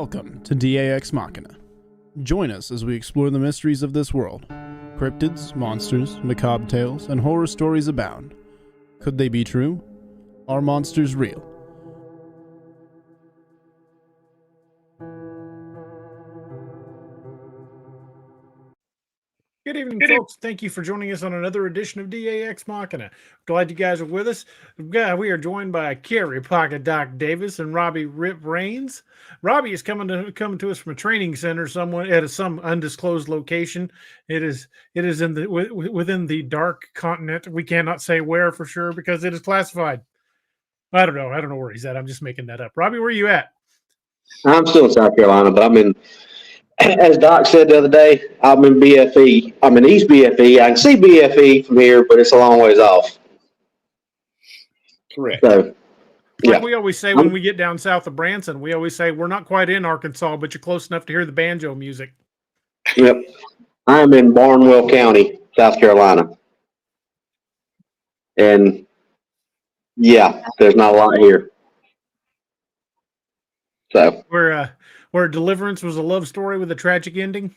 Welcome to Ex Machina. Join us as we explore the mysteries of this world. Cryptids, monsters, macabre tales, and horror stories abound. Could they be true? Are monsters real? Good evening, folks. Thank you for joining us on another edition of Ex Machina. Glad you guys are with us. We are joined by Carrie Pocket Doc Davis and Robbie Rip Rains. Robbie is coming to us from a training center somewhere at some undisclosed location. It is in the within the dark continent. We cannot say where for sure because it is classified. I don't know where he's at. I'm just making that up. Robbie, where are you at? I'm still in South Carolina, but I'm in. As Doc said the other day, I'm in BFE. I'm in East BFE. I can see BFE from here, but it's a long ways off. Correct. So, like we always say when we get down south of Branson, we always say we're not quite in Arkansas, but you're close enough to hear the banjo music. Yep. I'm in Barnwell County, South Carolina. And, yeah, there's not a lot here. So where Deliverance was a love story with a tragic ending?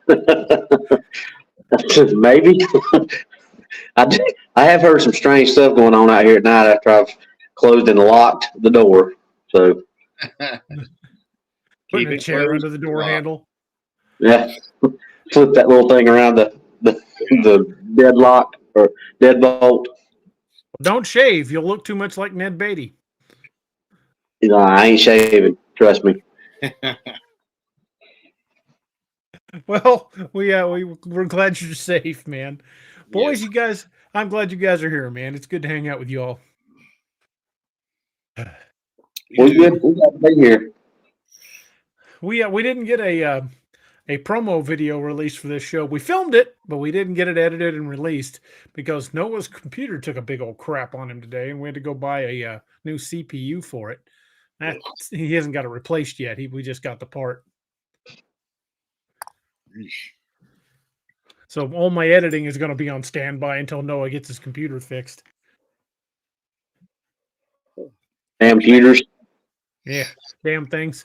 Maybe. I have heard some strange stuff going on out here at night after I've closed and locked the door. So putting a chair under the door handle. Yeah. Flip that little thing around the deadlock or deadbolt. Don't shave. You'll look too much like Ned Beatty. I ain't shaving. Trust me. Well, we're glad you're safe, man. Boys, You guys, I'm glad you guys are here, man. It's good to hang out with you all. We're good. We got to be here. We didn't get a promo video released for this show. We filmed it, but we didn't get it edited and released because Noah's computer took a big old crap on him today, and we had to go buy a new CPU for it. He hasn't got it replaced yet. We just got the part. So all my editing is going to be on standby until Noah gets his computer fixed. Damn computers. Yeah, damn things.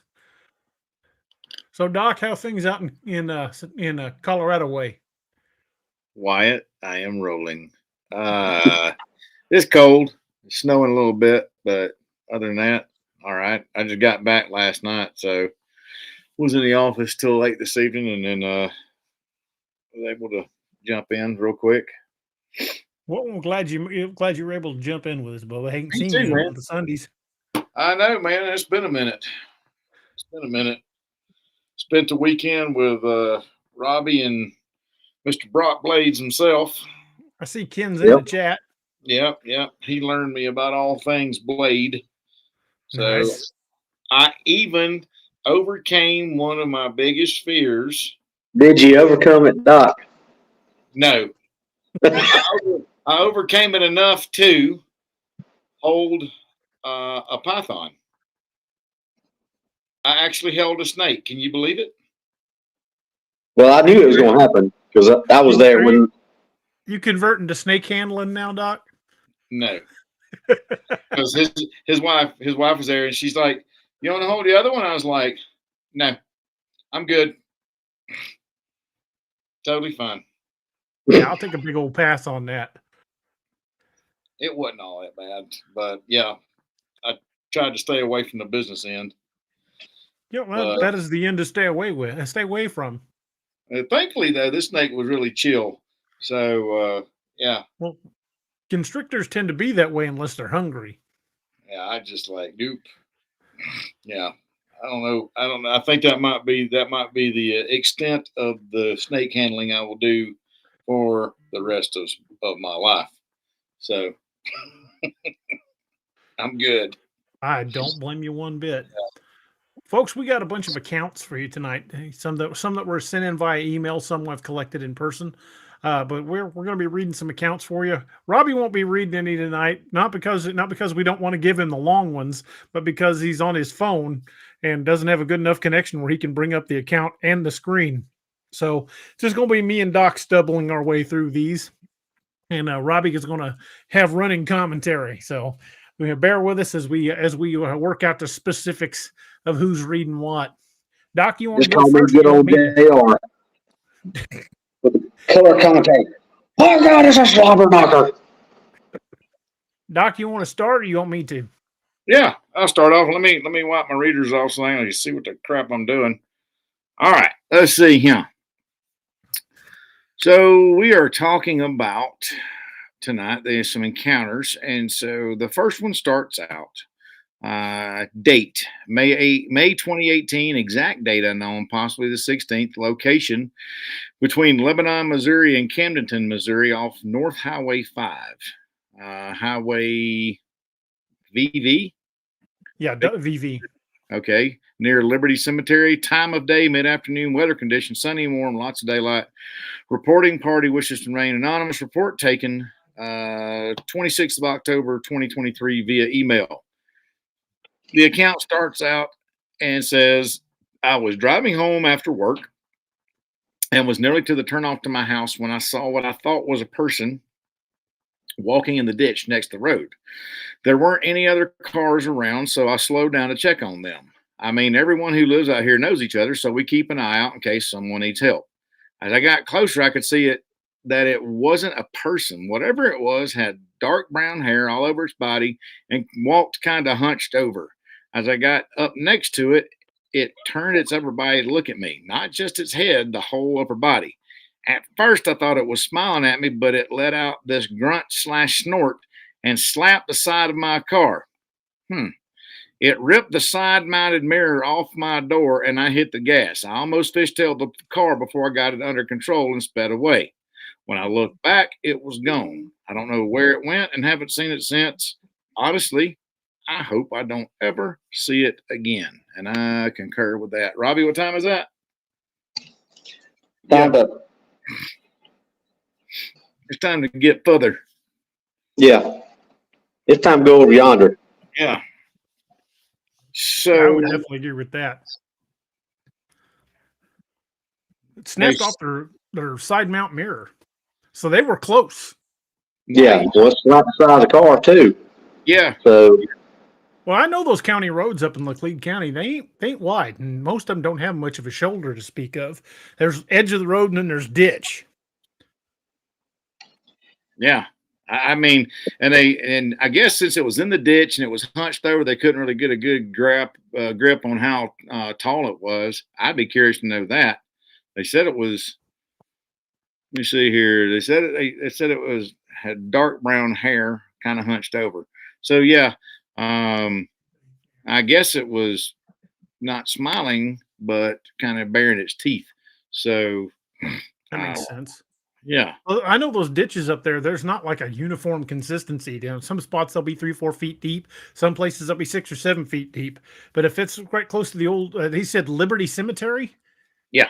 So Doc, how things out in Colorado way? Wyatt, I am rolling. It's cold. It's snowing a little bit, but other than that, all right. I just got back last night, so was in the office till late this evening, and then was able to jump in real quick. Well, I'm glad you were able to jump in with us, Bubba. I haven't seen you on the Sundays. I know, man. It's been a minute. Spent the weekend with Robbie and Mr. Brock Blades himself. I see Ken's in the chat. Yep. He learned me about all things blade. So nice. I even overcame one of my biggest fears. Did you overcome it, Doc? No. I overcame it enough to hold a python. I actually held a snake. Can you believe it? Well, I knew it was going to happen because I was there when. You converting to snake handling now, Doc? No. Because his wife was there, and she's like, "You want to hold the other one?" I was like, "No, I'm good. Totally fine." Yeah, I'll take a big old pass on that. It wasn't all that bad, but yeah, I tried to stay away from the business end. Yeah, well, that is the end to stay away from. Thankfully, though, this snake was really chill. So, yeah. Well, constrictors tend to be that way unless they're hungry. Yeah, I just like, nope. Yeah, I don't know. I think that might be the extent of the snake handling I will do for the rest of my life. So, I'm good. I don't blame you one bit. Yeah. Folks, we got a bunch of accounts for you tonight. Some that were sent in via email, some I've collected in person. But we're going to be reading some accounts for you. Robbie won't be reading any tonight, not because we don't want to give him the long ones, but because he's on his phone and doesn't have a good enough connection where he can bring up the account and the screen. So it's just going to be me and Doc stubbling our way through these, and Robbie is going to have running commentary. So bear with us as we work out the specifics of who's reading what. Doc, you want to Just go call me first? good You want old me to? JR. With the color commentator. Oh God, it's a slobber knocker. Doc, you want to start, or you want me to? Yeah, I'll start off. Let me wipe my readers off so I can see what the crap I'm doing. All right, let's see here. So we are talking about tonight. There's some encounters, and so the first one starts out. Date May 2018. Exact date unknown, possibly the 16th. Location between Lebanon, Missouri, and Camdenton, Missouri, off North Highway 5. Highway VV. Yeah, VV. Okay, near Liberty Cemetery. Time of day, mid-afternoon. Weather conditions, sunny and warm, lots of daylight. Reporting party wishes to remain anonymous. Report taken 26th of October 2023 via email. The account starts out and says, I was driving home after work and was nearly to the turnoff to my house when I saw what I thought was a person walking in the ditch next to the road. There weren't any other cars around, so I slowed down to check on them. I mean, everyone who lives out here knows each other, so we keep an eye out in case someone needs help. As I got closer, I could see that it wasn't a person. Whatever it was had dark brown hair all over its body and walked kind of hunched over. As I got up next to it, it turned its upper body to look at me, not just its head, the whole upper body. At first, I thought it was smiling at me, but it let out this grunt/snort and slapped the side of my car. It ripped the side-mounted mirror off my door, and I hit the gas. I almost fishtailed the car before I got it under control and sped away. When I looked back, it was gone. I don't know where it went and haven't seen it since. Honestly, I hope I don't ever see it again. And I concur with that. Robbie, what time is that? Time to, It's time to get further. yeah. It's time to go over yonder. Yeah. I So would definitely agree with that. It snapped off their side mount mirror, so they were close. Yeah, well, it's not the size of the car too. Yeah. So Well, I know those county roads up in Laclede County, they ain't wide, and most of them don't have much of a shoulder to speak of. There's edge of the road, and then there's ditch. Yeah. I mean, and I guess since it was in the ditch and it was hunched over, they couldn't really get a good grip on how tall it was. I'd be curious to know that. They said it was. Let me see here. They said it had dark brown hair, kind of hunched over. So yeah, I guess it was not smiling, but kind of baring its teeth. So That makes sense. yeah. Well, I know those ditches up there, there's not like a uniform consistency. You know, some spots they'll be 3-4 feet deep. Some places they'll be 6 or 7 feet deep. But if it's quite close to the old, he said Liberty Cemetery. Yeah.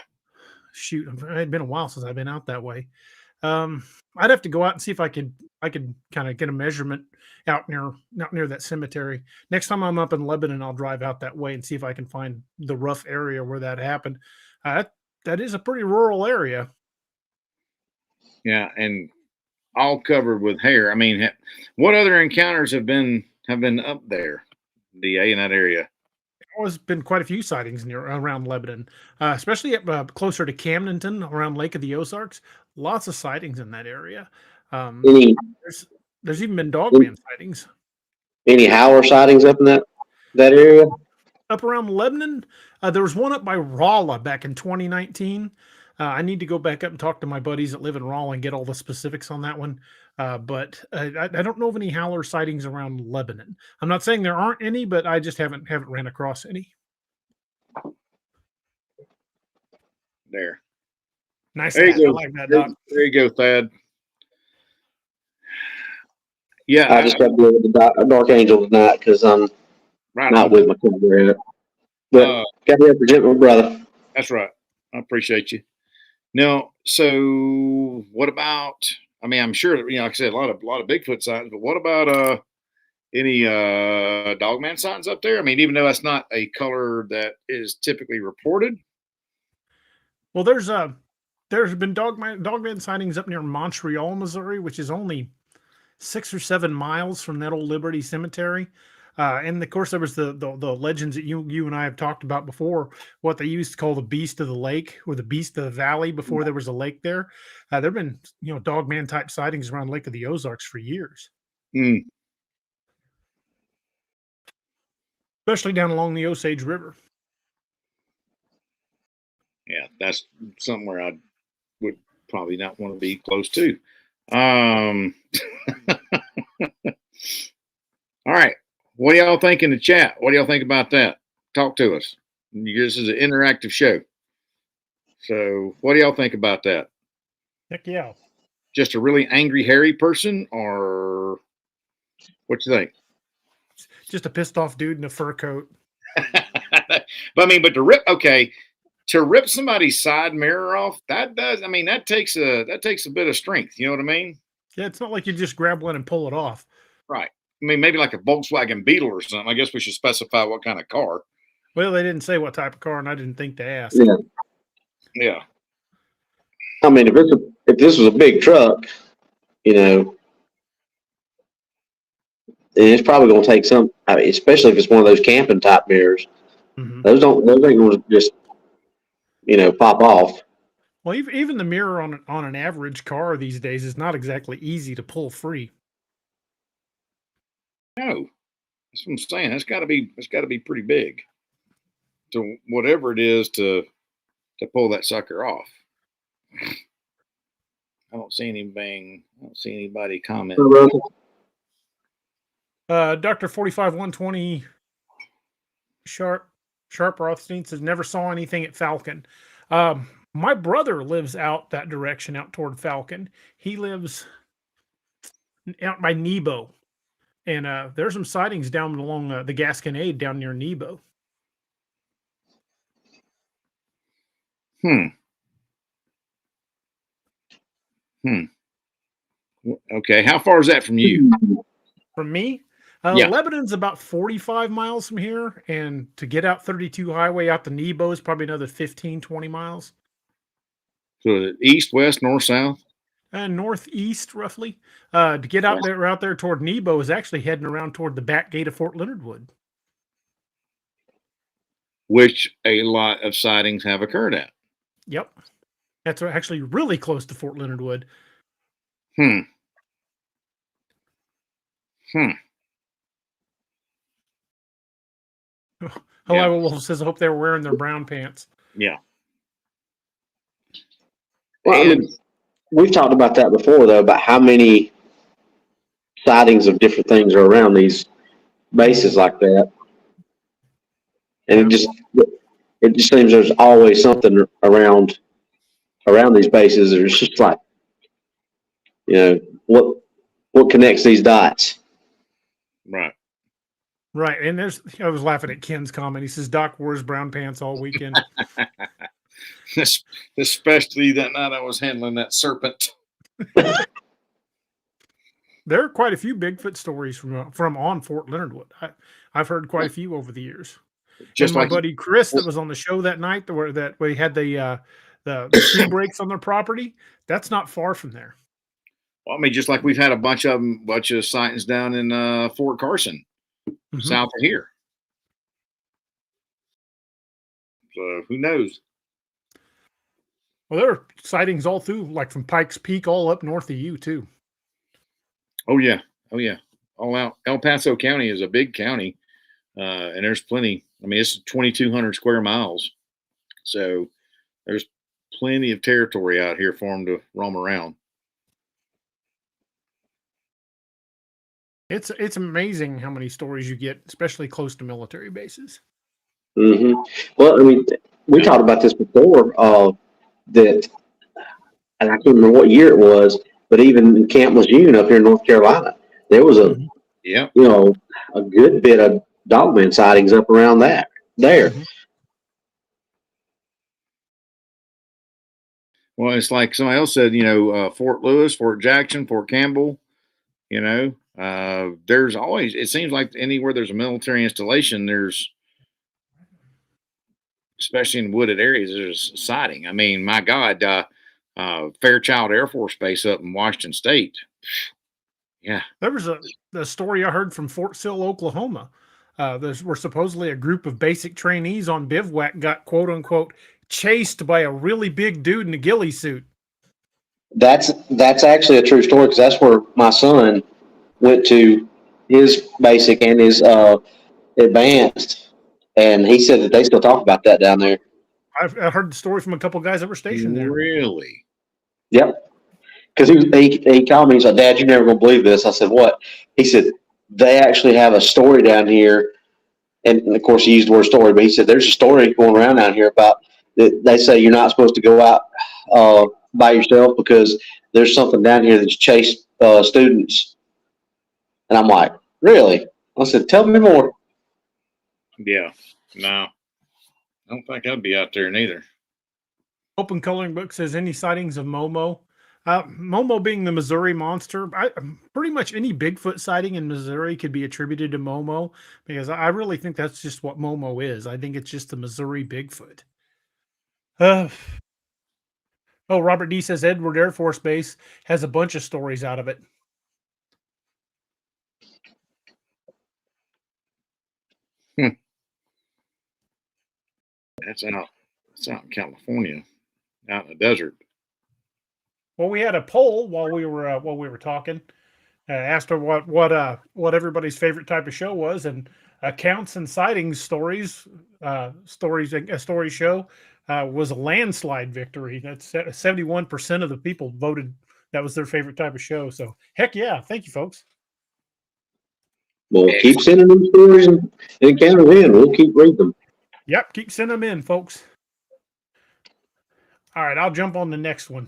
Shoot, it had been a while since I've been out that way. I'd have to go out and see if I could kind of get a measurement out near that cemetery. Next time I'm up in Lebanon, I'll drive out that way and see if I can find the rough area where that happened. That is a pretty rural area. Yeah, and all covered with hair. I mean, what other encounters have been up there, DA, in that area? There's been quite a few sightings around Lebanon, especially closer to Camdenton, around Lake of the Ozarks. Lots of sightings in that area. any There's even been dogman sightings howler sightings up in that area? up around Lebanon. There was one up by Rolla back in 2019. I need to go back up and talk to my buddies that live in Rolla and get all the specifics on that one. But I don't know of any howler sightings around Lebanon. I'm not saying there aren't any, but I just haven't ran across any. There. Nice. There you go. I like that, Doc. There you go, Thad. Yeah. I just got to deal with the Dark Angel tonight because I'm right not on. with my comrade. But got to represent my brother. That's right. I appreciate you. Now, so what about? I mean, I'm sure like I said, a lot of Bigfoot sightings. But what about any dogman sightings up there? I mean, even though that's not a color that is typically reported. Well, there's been dogman sightings up near Montreal, Missouri, which is only 6 or 7 miles from that old Liberty Cemetery. And of course, there was the legends that you and I have talked about before. What they used to call the beast of the lake or the beast of the valley before there was a lake there. There've been dogman type sightings around Lake of the Ozarks for years, Mm, especially down along the Osage River. yeah, that's somewhere I would probably not want to be close to. All right. What do y'all think in the chat? What do y'all think about that? Talk to us. This is an interactive show. So what do y'all think about that? Heck yeah. Just a really angry, hairy person, or what you think? Just a pissed off dude in a fur coat. But to rip somebody's side mirror off, that takes a bit of strength. You know what I mean? Yeah, it's not like you just grab one and pull it off. Right. I mean, maybe like a Volkswagen Beetle or something. I guess we should specify what kind of car. Well, they didn't say what type of car, and I didn't think to ask. Yeah. Yeah. I mean, if this was a big truck, then it's probably going to take some. I mean, especially if it's one of those camping type mirrors. Mm-hmm. Those ain't going to just pop off. Well, even the mirror on an average car these days is not exactly easy to pull free. No, that's what I'm saying. It's got to be pretty big to whatever it is to pull that sucker off. I don't see anything. I don't see anybody comment. Dr. 45120 Sharp Rothstein says never saw anything at Falcon. My brother lives out that direction, out toward Falcon. He lives out by Nebo, and there's some sightings down along the Gasconade down near Nebo. Okay, how far is that from you? From me? Yeah. Lebanon's about 45 miles from here, and to get out 32 highway out to Nebo is probably another 15, 20 miles. So east, west, north, south? Northeast, roughly. To get out there toward Nebo is actually heading around toward the back gate of Fort Leonard Wood. Which a lot of sightings have occurred at. Yep. That's actually really close to Fort Leonard Wood. Hello, Wolf says, I hope they were wearing their brown pants. Yeah. Well, I mean, we've talked about that before, though, about how many sightings of different things are around these bases like that. And it just seems there's always something around these bases. It's just like, what connects these dots? Right. Right. And I was laughing at Ken's comment. He says, Doc wore his brown pants all weekend. Especially that night I was handling that serpent. There are quite a few Bigfoot stories from on Fort Leonard Wood. I've heard quite a few over the years. Just my buddy Chris that was on the show that night, where we had the tree breaks on their property. That's not far from there. Well, I mean, just like we've had a bunch of sightings down in Fort Carson, south of here. So who knows? Well, there are sightings all through, like from Pikes Peak all up north of you too. Oh yeah. All out. El Paso County is a big county, and there's plenty. I mean, it's 2,200 square miles, so there's plenty of territory out here for them to roam around. It's amazing how many stories you get, especially close to military bases. Mm-hmm. Well, I mean, we talked about this before. And I can't remember what year it was, but even in Camp Lejeune up here in North Carolina, there was a good bit of dogman sightings up around there. Well, it's like somebody else said, Fort Lewis, Fort Jackson, Fort Campbell, there's always, it seems like anywhere there's a military installation, there's, especially in wooded areas, there's a sighting. I mean, my God, Fairchild Air Force Base up in Washington State. Yeah. There was a story I heard from Fort Sill, Oklahoma. Were supposedly a group of basic trainees on bivouac got quote unquote chased by a really big dude in a ghillie suit. That's actually a true story because that's where my son went to his basic and his advanced, and he said that they still talk about that down there. I've heard the story from a couple guys that were stationed there. Really? Yep. Because he called me. He's like, "Dad, you're never gonna believe this." I said, "What?" He said, "They actually have a story down here," and of course he used the word story, but he said there's a story going around down here about that. They say you're not supposed to go out by yourself because there's something down here that's chased students. And I'm like, "Really?" I said, "Tell me more." Yeah. No. I don't think I'd be out there neither. Open Coloring Book says any sightings of Momo. Momo being the Missouri monster, pretty much any Bigfoot sighting in Missouri could be attributed to Momo because I really think that's just what Momo is. I think it's just the Missouri Bigfoot. Robert D says Edward Air Force Base has a bunch of stories out of it. That's out in California, out in the desert. Well, we had a poll while we were talking. Asked her what everybody's favorite type of show was, and accounts and sightings stories a story show was a landslide victory. That's 71% of the people voted that was their favorite type of show. So heck yeah, thank you, folks. Well, keep sending them stories and encounter in. We'll keep reading them. Yep, keep sending them in, folks. All right, I'll jump on the next one.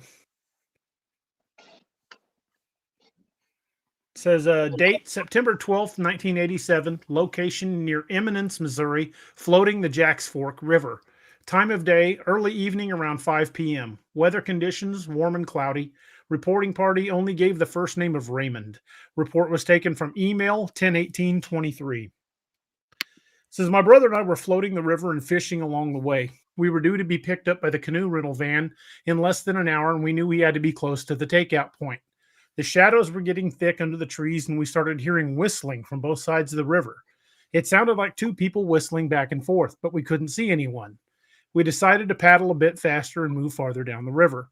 It says date September 12th, 1987, location near Eminence, Missouri, floating the Jacks Fork River. Time of day, early evening around 5 p.m. Weather conditions, warm and cloudy. Reporting party only gave the first name of Raymond. Report was taken from email 10/18/23. Says my brother and I were floating the river and fishing along the way. We were due to be picked up by the canoe rental van in less than an hour, and we knew we had to be close to the takeout point. The shadows were getting thick under the trees, and we started hearing whistling from both sides of the river. It sounded like two people whistling back and forth, but we couldn't see anyone. We decided to paddle a bit faster and move farther down the river.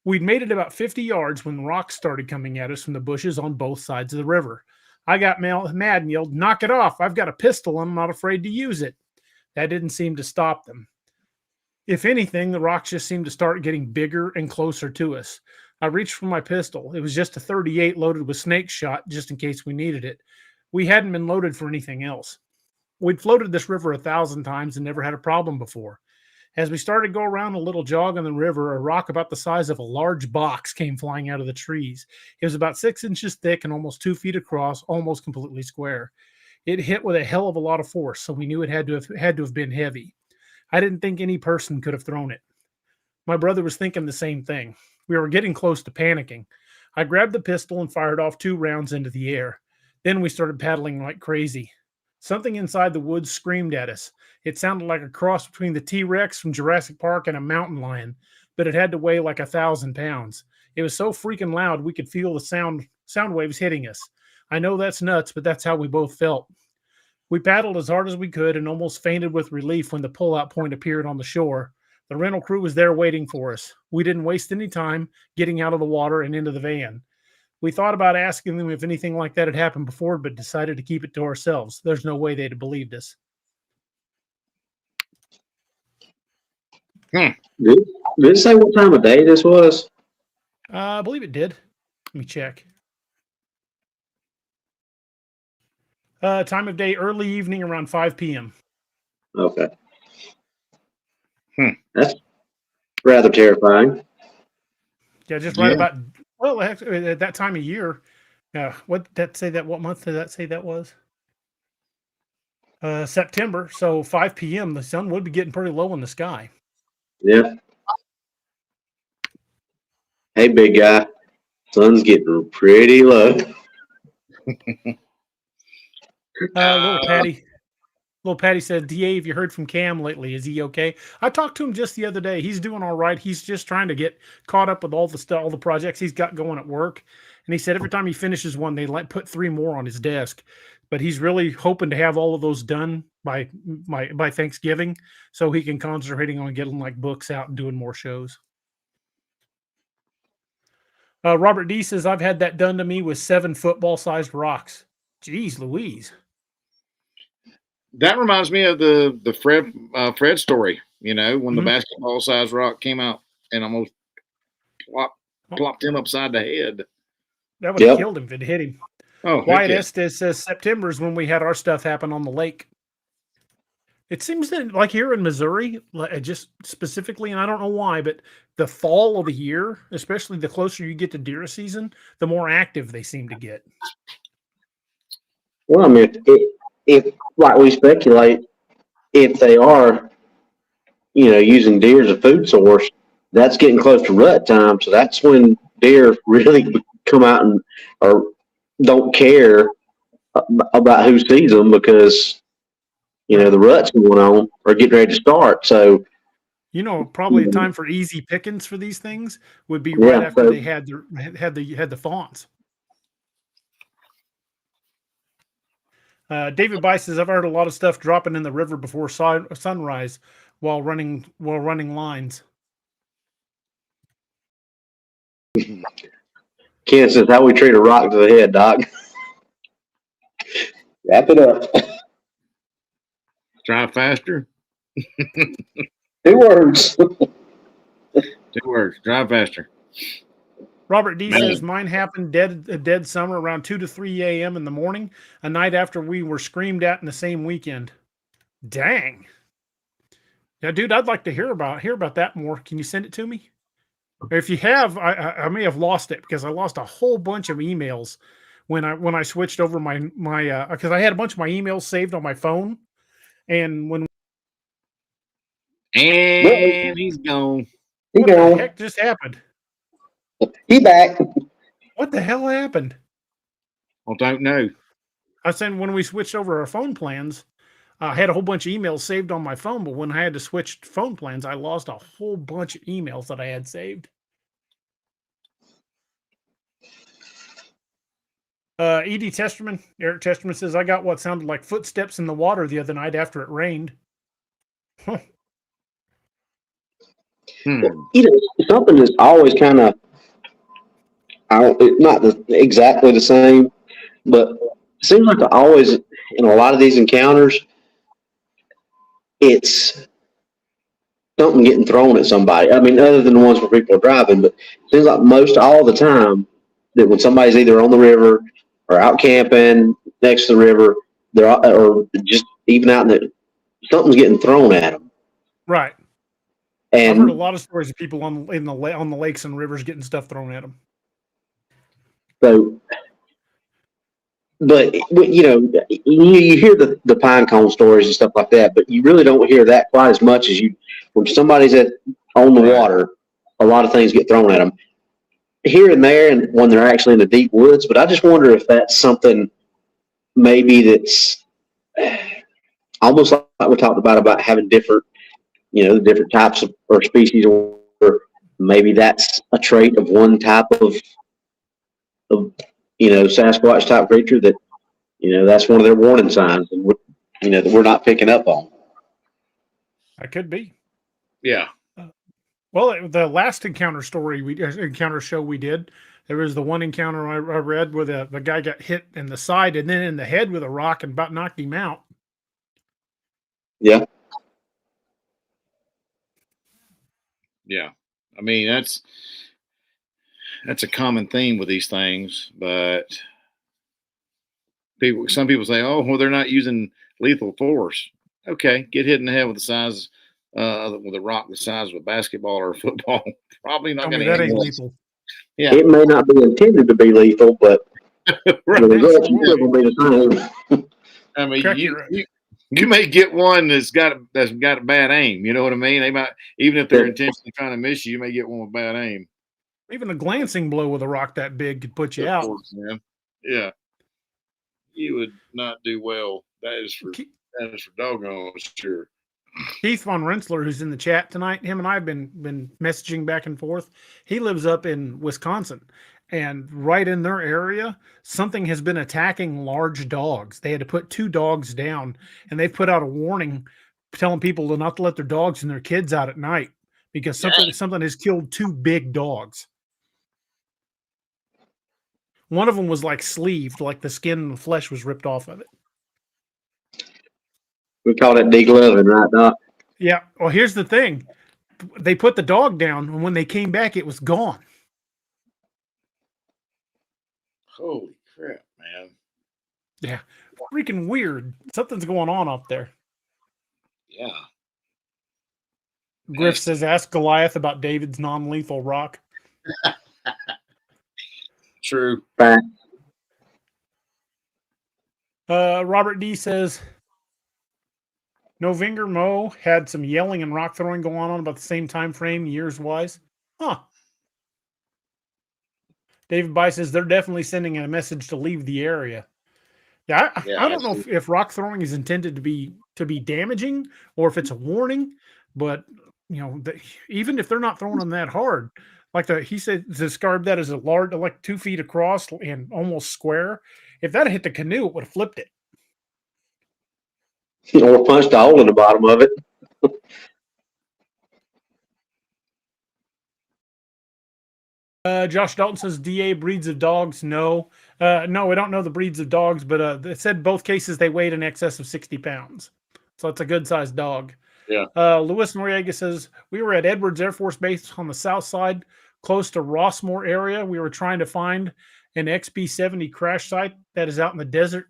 We'd made it about 50 yards when rocks started coming at us from the bushes on both sides of the river. I got mad and yelled, "Knock it off. I've got a pistol and I'm not afraid to use it." That didn't seem to stop them. If anything, the rocks just seemed to start getting bigger and closer to us. I reached for my pistol. It was just a .38 loaded with snake shot, just in case we needed it. We hadn't been loaded for anything else. We'd floated this river 1,000 times and never had a problem before. As we started to go around a little jog on the river, a rock about the size of a large box came flying out of the trees. It was about 6 inches thick and almost 2 feet across, almost completely square. It hit with a hell of a lot of force, so we knew it had to have been heavy. I didn't think any person could have thrown it. My brother was thinking the same thing. We were getting close to panicking. I grabbed the pistol and fired off 2 rounds into the air. Then we started paddling like crazy. Something inside the woods screamed at us. It sounded like a cross between the T-Rex from Jurassic Park and a mountain lion, but it had to weigh like 1,000 pounds. It was so freaking loud we could feel the sound waves hitting us. I know that's nuts, but that's how we both felt. We paddled as hard as we could and almost fainted with relief when the pullout point appeared on the shore. The rental crew was there waiting for us. We didn't waste any time getting out of the water and into the van. We thought about asking them if anything like that had happened before, but decided to keep it to ourselves. There's no way they'd have believed us. Did it say what time of day this was? I believe it did. Let me check. Time of day, early evening around 5 p.m. Okay. That's rather terrifying. Yeah, just right about, well, actually, at that time of year. What month did that say that was? September. So 5 p.m. The sun would be getting pretty low in the sky. Yeah. Hey, big guy. Sun's getting pretty low. Little Patty said, "DA, have you heard from Cam lately? Is he okay?" I talked to him just the other day. He's doing all right. He's just trying to get caught up with all the projects he's got going at work. And he said every time he finishes one, they put 3 more on his desk. But he's really hoping to have all of those done by Thanksgiving, so he can concentrating on getting like books out and doing more shows. Robert D says, I've had that done to me with 7 football-sized rocks. Jeez Louise. That reminds me of the Fred story, when the basketball-sized rock came out and almost plopped him upside the head. That would have killed him if it hit him. Oh, Wyatt Estes says September is when we had our stuff happen on the lake. It seems that, like here in Missouri, just specifically, and I don't know why, but the fall of the year, especially the closer you get to deer season, the more active they seem to get. Well, I mean, if like we speculate, if they are, using deer as a food source, that's getting close to rut time. So that's when deer really come out or don't care about who sees them because, the rut's going on or getting ready to start. So, probably a time for easy pickings for these things would be right after they had the fawns. David Bice says, I've heard a lot of stuff dropping in the river before sunrise while running lines. Ken says, how we treat a rock to the head, Doc. Wrap it up. Drive faster. 2 words. 2 words. Drive faster. Robert D says, mine happened dead summer around 2 to 3 a.m. in the morning, a night after we were screamed at in the same weekend. Dang. Yeah, dude, I'd like to hear about that more. Can you send it to me? If you have, I may have lost it because I lost a whole bunch of emails when I switched over my because I had a bunch of my emails saved on my phone, and he's gone. What the heck just happened? He back. What the hell happened? I don't know. I said when we switched over our phone plans, I had a whole bunch of emails saved on my phone, but when I had to switch phone plans, I lost a whole bunch of emails that I had saved. Eric Testerman says, I got what sounded like footsteps in the water the other night after it rained. Something that's always kind of, not exactly the same, but it seems like always in a lot of these encounters, it's something getting thrown at somebody. I mean, other than the ones where people are driving, but it seems like all the time that when somebody's either on the river or out camping next to the river, or just even out something's getting thrown at them. Right. And I've heard a lot of stories of people on the lakes and rivers getting stuff thrown at them. So, but you hear the pine cone stories and stuff like that, but you really don't hear that quite as much as when somebody's on the water. A lot of things get thrown at them here and there, and when they're actually in the deep woods. But I just wonder if that's something maybe that's almost like we talked about having different, different types of or species, or maybe that's a trait of one type of Sasquatch type creature that, that's one of their warning signs, and that we're not picking up on. That could be. Yeah. Well, the last encounter show we did, there was the one encounter I read where the guy got hit in the side and then in the head with a rock and about knocked him out. Yeah. Yeah. I mean, that's a common theme with these things, but some people say, oh, well, they're not using lethal force. Okay. Get hit in the head with with a rock the size of a basketball or a football. Probably not going to that ain't lethal. Yeah. It may not be intended to be lethal, but right. The results will be the same. I mean, you may get one that's got a bad aim. You know what I mean? They might, even if they're intentionally trying to miss you, you may get one with bad aim. Even a glancing blow with a rock that big could put you out. Course, man. Yeah, you would not do well. That is for doggone sure. Keith von Rensselaer, who's in the chat tonight, him and I have been messaging back and forth. He lives up in Wisconsin, and right in their area, something has been attacking large dogs. They had to put 2 dogs down, and they've put out a warning telling people to not to let their dogs and their kids out at night because something has killed 2 big dogs. One of them was like sleeved, like the skin and the flesh was ripped off of it. We call it degloving, right, Doc? Yeah. Well, here's the thing. They put the dog down, and when they came back, it was gone. Holy crap, man. Yeah. Freaking weird. Something's going on up there. Yeah. Griff says, ask Goliath about David's non-lethal rock. True. Fact. Robert D says, Novinger Mo had some yelling and rock throwing going on about the same time frame, years-wise. Huh. David By says, they're definitely sending a message to leave the area. Yeah, I don't know if rock throwing is intended to be damaging or if it's a warning, but you know, even if they're not throwing them that hard, like he said, described that as a large, like 2 feet across and almost square. If that had hit the canoe, it would have flipped it. Or punched a hole in the bottom of it. Josh Dalton says, DA breeds of dogs. No, we don't know the breeds of dogs, but it said both cases they weighed in excess of 60 pounds. So it's a good sized dog. Yeah. Luis Noriega says, we were at Edwards Air Force Base on the south side, close to Rossmore area. We were trying to find an XB-70 crash site that is out in the desert.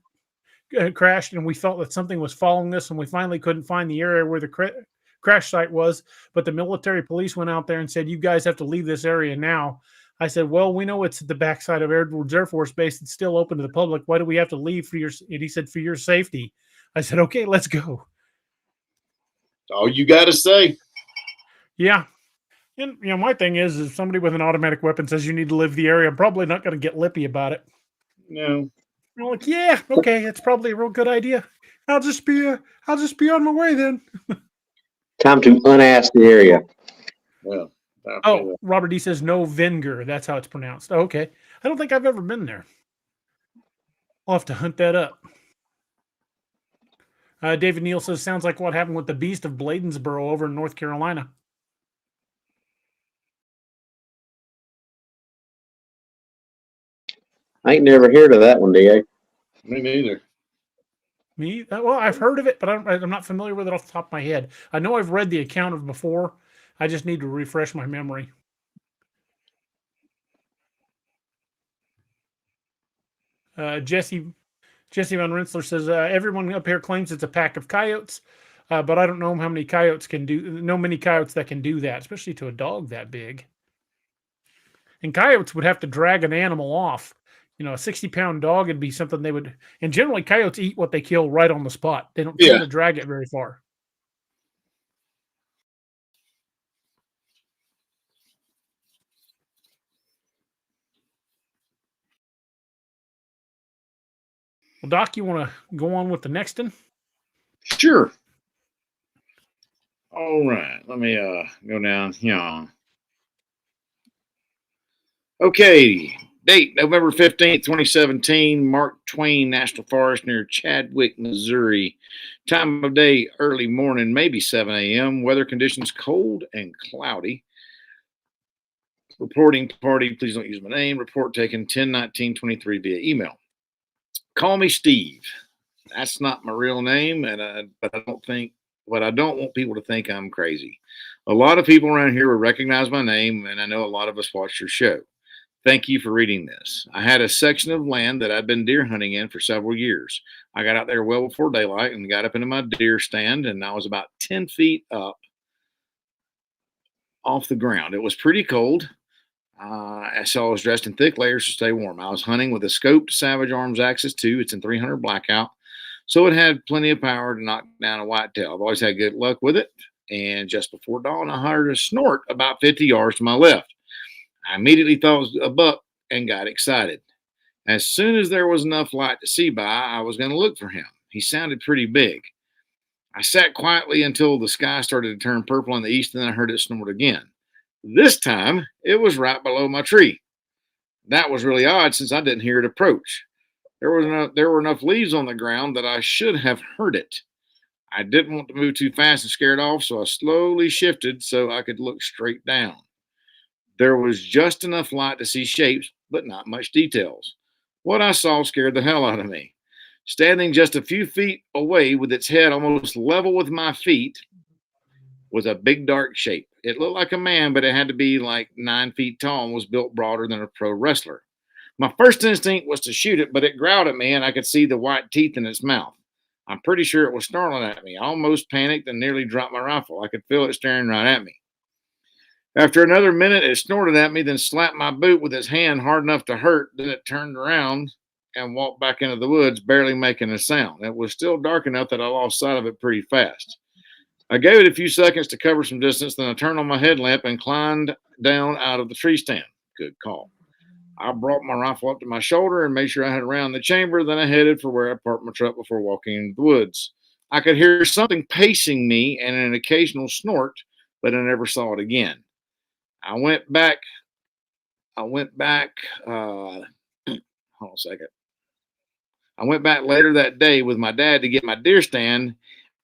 Crashed, and we felt that something was following us, and we finally couldn't find the area where the crash site was, but the military police went out there and said, you guys have to leave this area now. I said, well, we know it's at the backside of Edwards Air Force Base. It's still open to the public. Why do we have to leave for your, and he said, for your safety. I said, okay, let's go. All you got to say. Yeah. And, you know, my thing is if somebody with an automatic weapon says you need to leave the area, I'm probably not going to get lippy about it. No. I'm like, yeah, okay, it's probably a real good idea. I'll just be on my way then. Time to unask the area. Well, oh, Robert D says no Venger. That's how it's pronounced. Oh, okay. I don't think I've ever been there. I'll have to hunt that up. David Neal says, sounds like what happened with the Beast of Bladensboro over in North Carolina. I ain't never heard of that one, DA. Me neither. Me? Well, I've heard of it, but I'm not familiar with it off the top of my head. I know I've read the account of before. I just need to refresh my memory. Jesse Van Rensselaer says, everyone up here claims it's a pack of coyotes, but I don't know how many coyotes can do. Know many coyotes that can do that, especially to a dog that big. And coyotes would have to drag an animal off. You know, a 60-pound dog would be something they would. And generally, coyotes eat what they kill right on the spot. They don't tend to drag it very far. Well, Doc, you want to go on with the next one? Sure. All right. Let me go down here. Okay. Date, November 15th, 2017, Mark Twain National Forest near Chadwick, Missouri. Time of day, early morning, maybe 7 a.m. Weather conditions, cold and cloudy. Reporting party, please don't use my name. Report taken 10/19/23 via email. Call me Steve. That's not my real name, but I don't want people to think I'm crazy. A lot of people around here will recognize my name, and I know a lot of us watch your show. Thank you for reading this. I had a section of land that I'd been deer hunting in for several years. I got out there well before daylight and got up into my deer stand, and I was about 10 feet up off the ground. It was pretty cold. So I was dressed in thick layers to stay warm. I was hunting with a scoped Savage Arms Axis 2. It's in 300 blackout. So it had plenty of power to knock down a whitetail. I've always had good luck with it. And just before dawn, I heard a snort about 50 yards to my left. I immediately thought it was a buck and got excited. As soon as there was enough light to see by, I was going to look for him. He sounded pretty big. I sat quietly until the sky started to turn purple in the east, and then I heard it snort again. This time, it was right below my tree. That was really odd since I didn't hear it approach. There were enough leaves on the ground that I should have heard it. I didn't want to move too fast and scare it off, so I slowly shifted so I could look straight down. There was just enough light to see shapes, but not much details. What I saw scared the hell out of me. Standing just a few feet away with its head almost level with my feet was a big dark shape. It looked like a man, but it had to be like 9 feet tall and was built broader than a pro wrestler. My first instinct was to shoot it, but it growled at me and I could see the white teeth in its mouth. I'm pretty sure it was snarling at me. I almost panicked and nearly dropped my rifle. I could feel it staring right at me. After another minute, it snorted at me, then slapped my boot with its hand hard enough to hurt. Then it turned around and walked back into the woods, barely making a sound. It was still dark enough that I lost sight of it pretty fast. I gave it a few seconds to cover some distance, then I turned on my headlamp and climbed down out of the tree stand. Good call. I brought my rifle up to my shoulder and made sure I had around the chamber. Then I headed for where I parked my truck before walking into the woods. I could hear something pacing me and an occasional snort, but I never saw it again. I went back. Hold on a second. I went back later that day with my dad to get my deer stand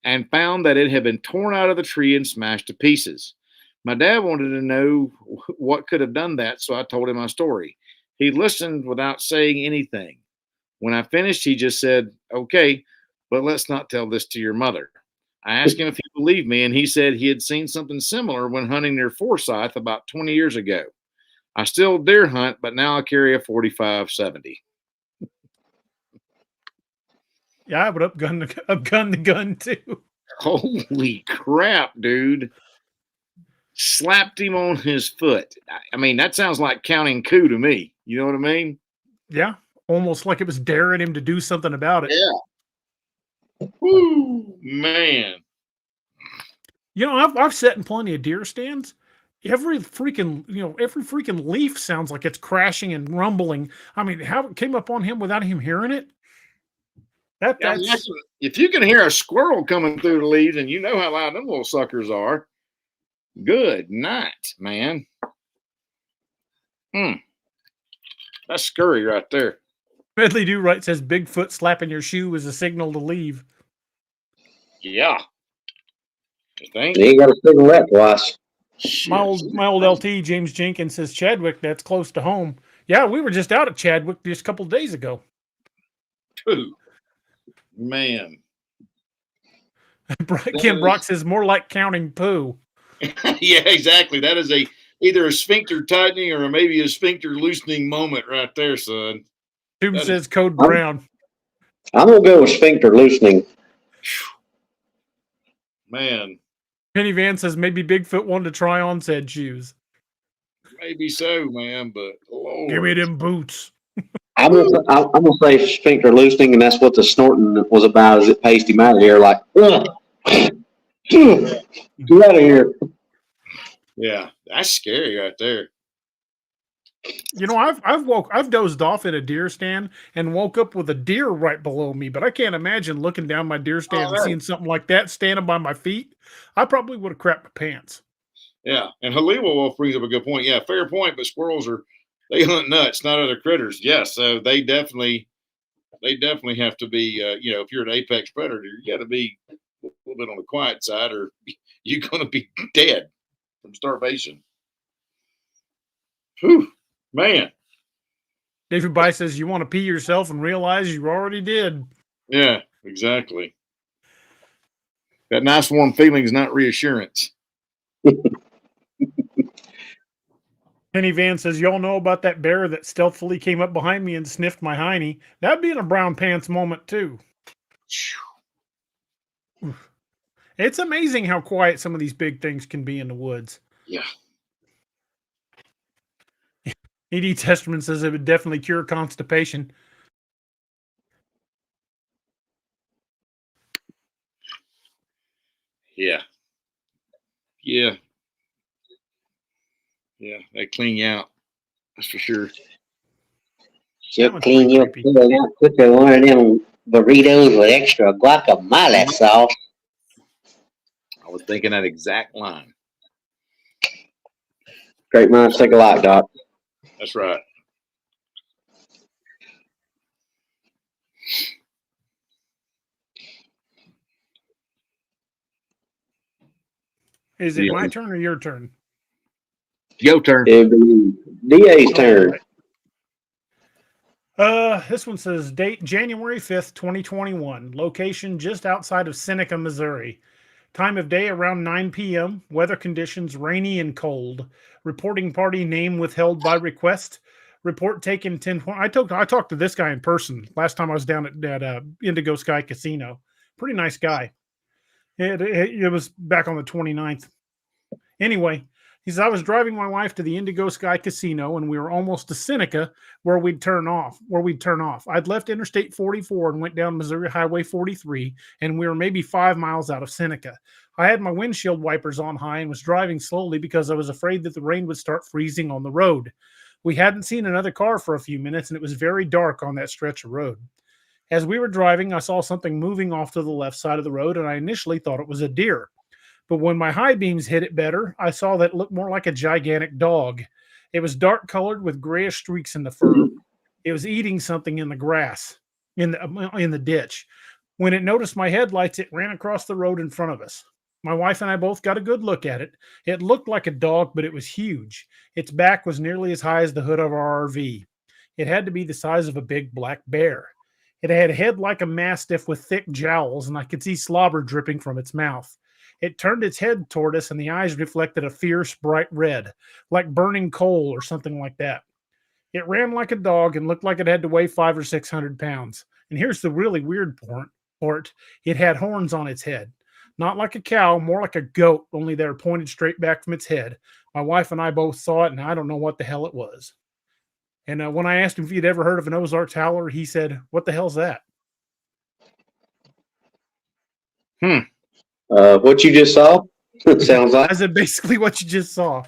and found that it had been torn out of the tree and smashed to pieces. My dad wanted to know what could have done that, so I told him my story. He listened without saying anything. When I finished, he just said, "Okay, but let's not tell this to your mother." I asked him if he believed me, and he said he had seen something similar when hunting near Forsyth about 20 years ago. I still deer hunt, but now I carry a 45-70. Yeah, I would upgun the gun too. Holy crap, dude. Slapped him on his foot. I mean, that sounds like counting coup to me. You know what I mean? Yeah, almost like it was daring him to do something about it. Yeah. Woo, man. You know, I've sat in plenty of deer stands. Every freaking leaf sounds like it's crashing and rumbling. I mean, how it came up on him without him hearing it? That's If you can hear a squirrel coming through the leaves, and you know how loud them little suckers are. Good night, man. That's scurry right there. Medley Do Right says Bigfoot slapping your shoe is a signal to leave. Yeah. You think? You ain't got to signal that twice. My old LT James Jenkins says Chadwick, that's close to home. Yeah, we were just out at Chadwick just a couple of days ago. Ooh, man. Ken Brock says more like counting poo. Yeah, exactly. That is either a sphincter tightening or maybe a sphincter loosening moment right there, son. Tube says Code Brown. I'm gonna go with sphincter loosening. Man. Penny Van says maybe Bigfoot wanted to try on said shoes. Maybe so, man, but Lord. Give me them boots. I'm gonna say sphincter loosening, and that's what the snorting was about. Is it paced him out of here like, get out of here. Yeah, that's scary right there. You know, I've dozed off in a deer stand and woke up with a deer right below me, but I can't imagine looking down my deer stand and seeing something like that standing by my feet. I probably would have crapped my pants. Yeah, and Haliwa Wolf brings up a good point. Yeah, fair point, but squirrels they hunt nuts, not other critters. Yes, so they definitely have to be. If you're an apex predator, you got to be a little bit on the quiet side, or you're going to be dead from starvation. Whew, man. David By says you want to pee yourself and realize you already did. Yeah, exactly. That nice warm feeling is not reassurance. Penny Van says, y'all know about that bear that stealthily came up behind me and sniffed my hiney? That'd be in a brown pants moment, too. It's amazing how quiet some of these big things can be in the woods. Yeah. E.D. Testerman says it would definitely cure constipation. Yeah. Yeah. Yeah, they clean you out. That's for sure. She'll clean your food out quicker than one of them burritos with extra guacamole sauce. I was thinking that exact line. Great minds think alike, Doc. That's right. Is it Yeah. my turn or your turn? Your turn. It'd be DA's turn. This one says date January 5th, 2021. Location just outside of Seneca, Missouri. Time of day around 9 p.m. Weather conditions rainy and cold. Reporting party name withheld by request. Report taken 10. I talked to this guy in person last time I was down at Indigo Sky Casino. Pretty nice guy. It was back on the 29th. Anyway, he says, I was driving my wife to the Indigo Sky Casino and we were almost to Seneca where we'd turn off. I'd left Interstate 44 and went down Missouri Highway 43, and we were maybe 5 miles out of Seneca. I had my windshield wipers on high and was driving slowly because I was afraid that the rain would start freezing on the road. We hadn't seen another car for a few minutes, and it was very dark on that stretch of road. As we were driving, I saw something moving off to the left side of the road, and I initially thought it was a deer. But when my high beams hit it better, I saw that it looked more like a gigantic dog. It was dark colored with grayish streaks in the fur. It was eating something in the grass, in the ditch. When it noticed my headlights, it ran across the road in front of us. My wife and I both got a good look at it. It looked like a dog, but it was huge. Its back was nearly as high as the hood of our RV. It had to be the size of a big black bear. It had a head like a mastiff with thick jowls, and I could see slobber dripping from its mouth. It turned its head toward us, and the eyes reflected a fierce, bright red, like burning coal or something like that. It ran like a dog and looked like it had to weigh 500 or 600 pounds. And here's the really weird part. It had horns on its head. Not like a cow, more like a goat, only they were pointed straight back from its head. My wife and I both saw it, and I don't know what the hell it was. And when I asked him if he'd ever heard of an Ozarks howler, he said, "What the hell's that?" What you just saw? Sounds like. I said, basically what you just saw.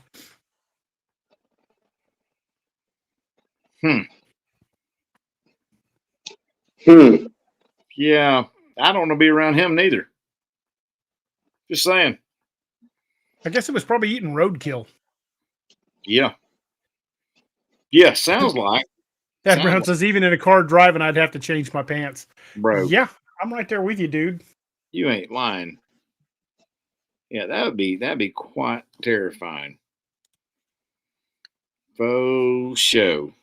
Yeah, I don't want to be around him neither. Just saying. I guess it was probably eating roadkill. Yeah. Yeah, sounds like. Dad Brown says, even in a car driving, I'd have to change my pants. Bro. Yeah, I'm right there with you, dude. You ain't lying. Yeah, that'd be quite terrifying. Faux show.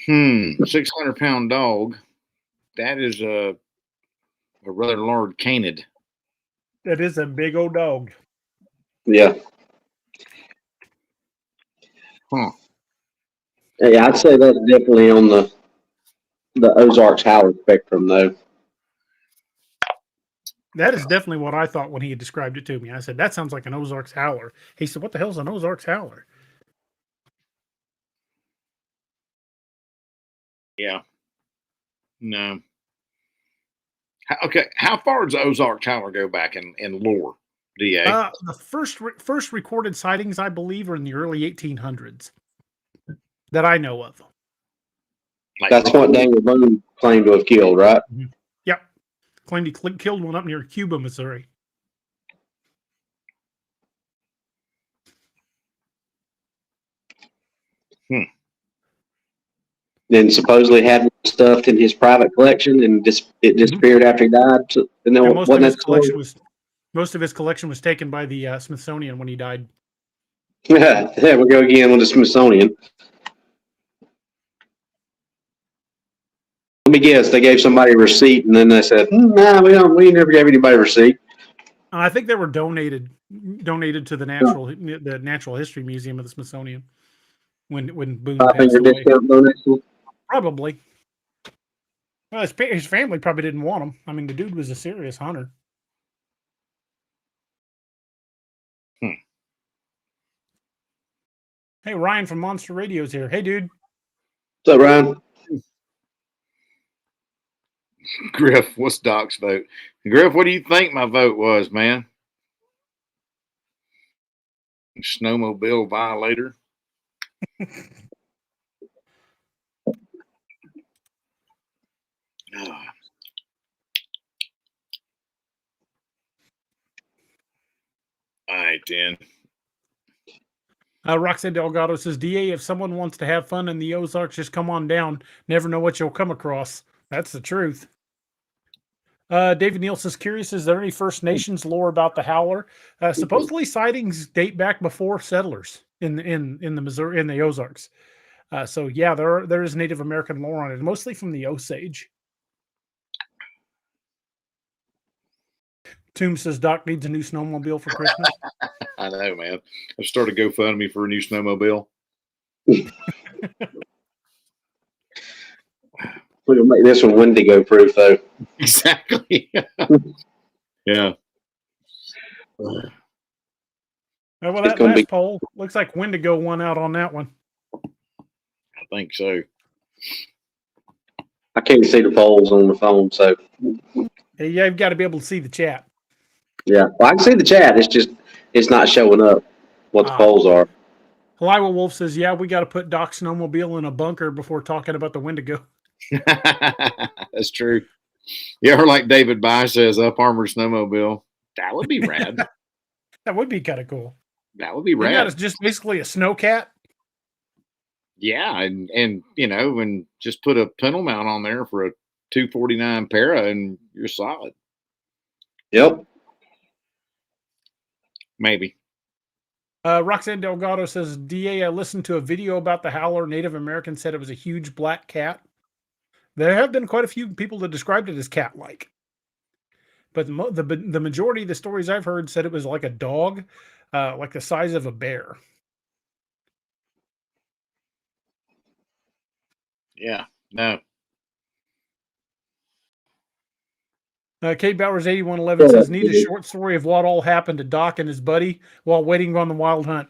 $600-pound dog. That is a rather large canid. That is a big old dog. Yeah. Huh. Yeah, I'd say that's definitely on the Ozarks howler spectrum, though. That is definitely what I thought when he had described it to me. I said, that sounds like an Ozarks howler. He said, what the hell's an Ozarks howler? Yeah. No. Okay, how far does the Ozarks howler go back in lore, DA? The first recorded sightings, I believe, are in the early 1800s that I know of. That's what Daniel Boone claimed to have killed, right? Mm-hmm. Yep. Claimed he killed one up near Cuba, Missouri. Then supposedly had stuffed in his private collection, and it disappeared after he died. So, and then most of his collection was taken by the Smithsonian when he died. Yeah, there we go again with the Smithsonian. Let me guess, they gave somebody a receipt, and then they said, "Nah, we never gave anybody a receipt." I think they were donated to the Natural History Museum of the Smithsonian when Boone passed away. Donation. Probably. Well, his family probably didn't want him. I mean, the dude was a serious hunter. Hey, Ryan from Monster Radio's here. Hey, dude. What's up, Ryan? Griff, what's Doc's vote? Griff, what do you think my vote was, man? Snowmobile violator. All right, then. Roxanne Delgado says, DA, if someone wants to have fun in the Ozarks, just come on down. Never know what you'll come across. That's the truth. David Neal says, curious, is there any First Nations lore about the Howler? Supposedly sightings date back before settlers in the Missouri, in the Ozarks. So yeah, there is Native American lore on it, mostly from the Osage. Toom says, Doc needs a new snowmobile for Christmas. I know, man. I've started GoFundMe for a new snowmobile. We're gonna make this one Wendigo proof, though. Exactly. Yeah. Well, that last poll looks like Wendigo won out on that one. I think so. I can't see the polls on the phone, so Hey, yeah, you've got to be able to see the chat. yeah. Well, I can see the chat. It's not showing up what the polls are. Haliwa Wolf says, yeah, we got to put Doc's snowmobile in a bunker before talking about the Wendigo. That's true. Yeah, or like David By says, up armored snowmobile. That would be rad. That would be kind of cool. That would be rad. That is just basically a snowcat. Yeah, and you know, and just put a pedal mount on there for a 249 para, and you're solid. Yep. Maybe. Roxanne Delgado says, DA, I listened to a video about the Howler. Native Americans said it was a huge black cat. There have been quite a few people that described it as cat-like. But the majority of the stories I've heard said it was like a dog, like the size of a bear. Yeah, no. Kate Bowers 8111 says, need a short story of what all happened to Doc and his buddy while waiting on the wild hunt.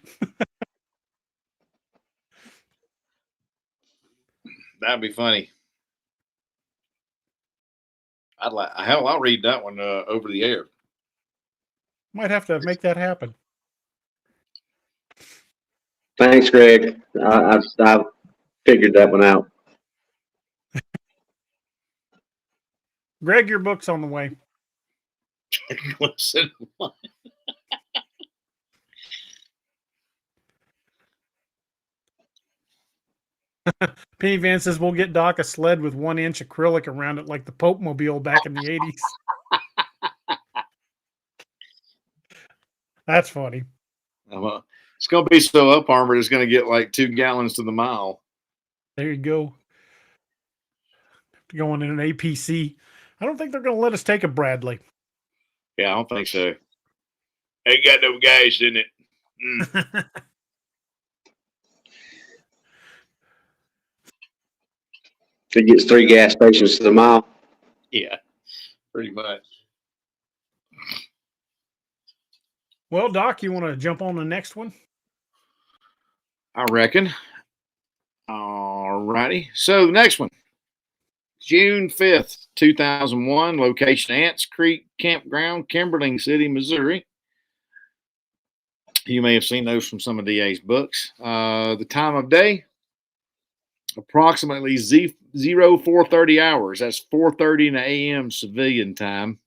That'd be funny. I'll read that one over the air. Might have to make that happen. Thanks, Greg. I figured that one out. Greg, your book's on the way. Listen. Penny Van says, we'll get Doc a sled with 1-inch acrylic around it like the Pope Mobile back in the 80s. That's funny. It's going to be so up armored, it's going to get like 2 gallons to the mile. There you go. Going in an APC. I don't think they're going to let us take a Bradley. Yeah, I don't think so. Ain't got no gas in it. Mm. It gets 3 gas stations to the mile. Yeah, pretty much. Well, Doc, you want to jump on the next one? I reckon. All righty. So the next one. June 5th, 2001, location Ants Creek Campground, Kimberling City, Missouri. You may have seen those from some of DA's books. The time of day, approximately 0430 hours. That's 4:30 in the a.m. civilian time.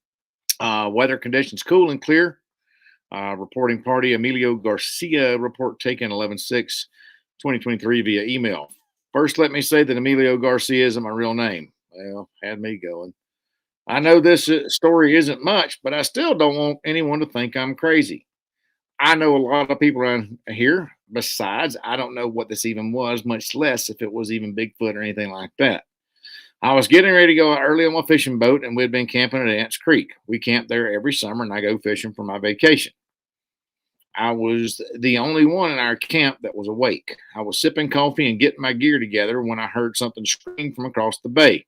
Weather conditions cool and clear. Reporting party Emilio Garcia, report taken 11/6/2023 via email. First, let me say that Emilio Garcia isn't my real name. Well, had me going. I know this story isn't much, but I still don't want anyone to think I'm crazy. I know a lot of people around here. Besides, I don't know what this even was, much less if it was even Bigfoot or anything like that. I was getting ready to go out early on my fishing boat, and we'd been camping at Ants Creek. We camp there every summer, and I go fishing for my vacation. I was the only one in our camp that was awake. I was sipping coffee and getting my gear together when I heard something scream from across the bay.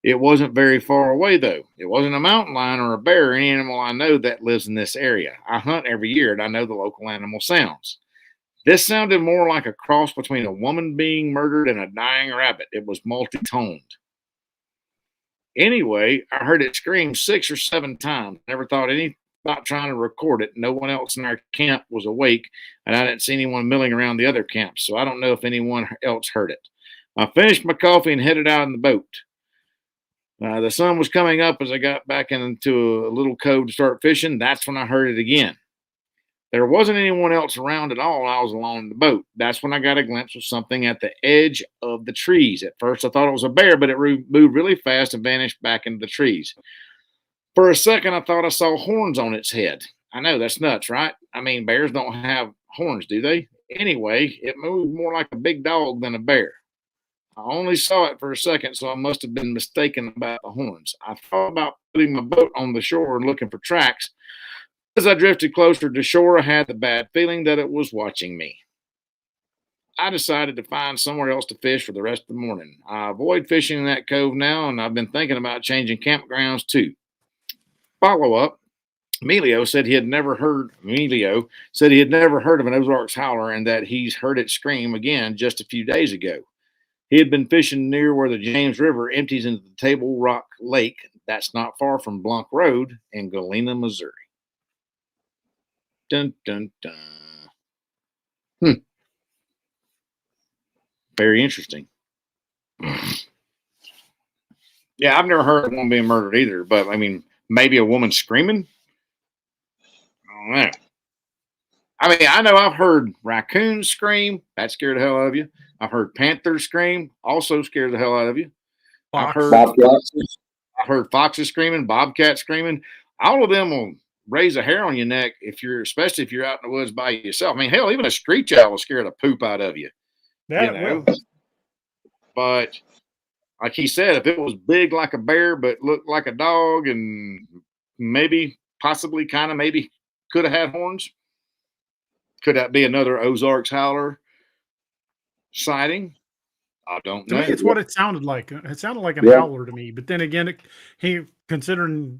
It wasn't very far away, though. It wasn't a mountain lion or a bear or any animal I know that lives in this area. I hunt every year, and I know the local animal sounds. This sounded more like a cross between a woman being murdered and a dying rabbit. It was multi-toned. Anyway, I heard it scream 6 or 7 times. Never thought about trying to record it. No one else in our camp was awake, and I didn't see anyone milling around the other camps, so I don't know if anyone else heard it. I finished my coffee and headed out in the boat. The sun was coming up as I got back into a little cove to start fishing. That's when I heard it again. There wasn't anyone else around at all. I was alone in the boat. That's when I got a glimpse of something at the edge of the trees. At first, I thought it was a bear, but it moved really fast and vanished back into the trees. For a second, I thought I saw horns on its head. I know, that's nuts, right? I mean, bears don't have horns, do they? Anyway, it moved more like a big dog than a bear. I only saw it for a second, so I must have been mistaken about the horns. I thought about putting my boat on the shore and looking for tracks. As I drifted closer to shore, I had the bad feeling that it was watching me. I decided to find somewhere else to fish for the rest of the morning. I avoid fishing in that cove now, and I've been thinking about changing campgrounds too. Follow up. Emilio said he had never heard of an Ozarks howler and that he's heard it scream again just a few days ago. He had been fishing near where the James River empties into the Table Rock Lake. That's not far from Blunk Road in Galena, Missouri. Dun, dun, dun. Very interesting. Yeah, I've never heard of one being murdered either, but I mean, maybe a woman screaming? I don't know. I mean, I know I've heard raccoons scream. That scared the hell out of you. I've heard panthers scream. Also scared the hell out of you. I've heard foxes screaming, bobcats screaming. All of them will raise a hair on your neck especially if you're out in the woods by yourself. I mean, hell, even a screech owl will scare the poop out of you. That you know? But like he said, if it was big like a bear but looked like a dog and possibly could have had horns, could that be another Ozarks howler sighting? I don't know. To me, it's what it sounded like. It sounded like a howler to me. But then again, considering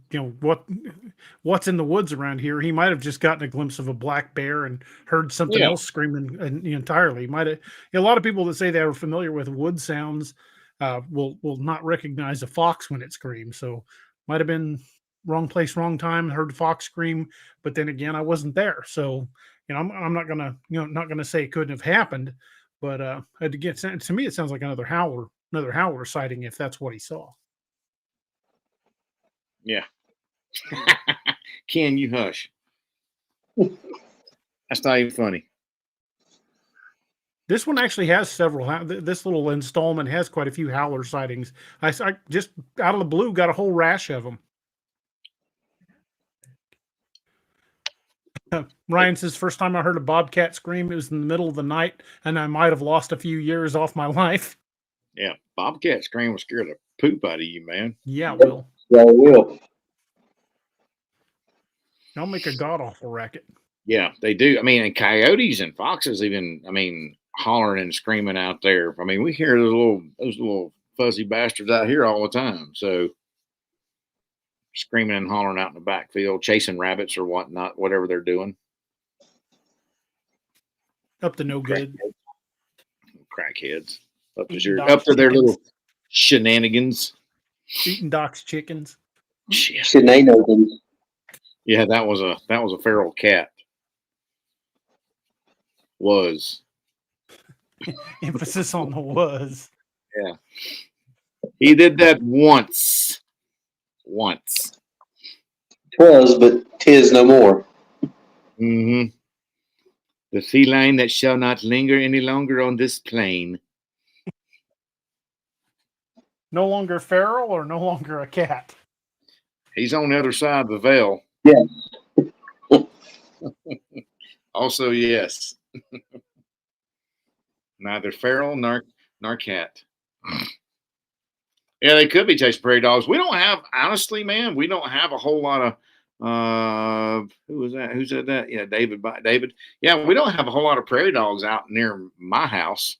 what's in the woods around here, he might have just gotten a glimpse of a black bear and heard something else screaming entirely. Might have. A lot of people that say they are familiar with wood sounds will not recognize a fox when it screams. So might have been wrong place, wrong time. Heard the fox scream, but then again, I wasn't there. So I'm not gonna say it couldn't have happened. But again, to me, it sounds like another howler sighting if that's what he saw. Yeah. Can you hush? That's not even funny. This one actually has several. This little installment has quite a few howler sightings. I just out of the blue got a whole rash of them. Ryan says, first time I heard a bobcat scream, it was in the middle of the night, and I might have lost a few years off my life. Yeah, bobcat scream will scare the poop out of you, man. Yeah, it will. Yeah, it will. They'll make a god-awful racket. Yeah, they do. I mean, and coyotes and foxes even, hollering and screaming out there. I mean, we hear those little fuzzy bastards out here all the time. So screaming and hollering out in the backfield, chasing rabbits or whatnot, whatever they're doing. Up to no good. Crackheads. Up to their little shenanigans. Eating Doc's chickens. Shenanigans. Yeah, that was a feral cat. Was. Emphasis on the was. Yeah. He did that once. Was, but 'tis no more. Mm-hmm. The feline that shall not linger any longer on this plane. No longer feral or no longer a cat? He's on the other side of the veil. Yes. Also, yes. Neither feral nor cat. Yeah, they could be chasing prairie dogs. We don't have, honestly, man, we don't have a whole lot of, who was that? Who said that? Yeah, David. Yeah, we don't have a whole lot of prairie dogs out near my house.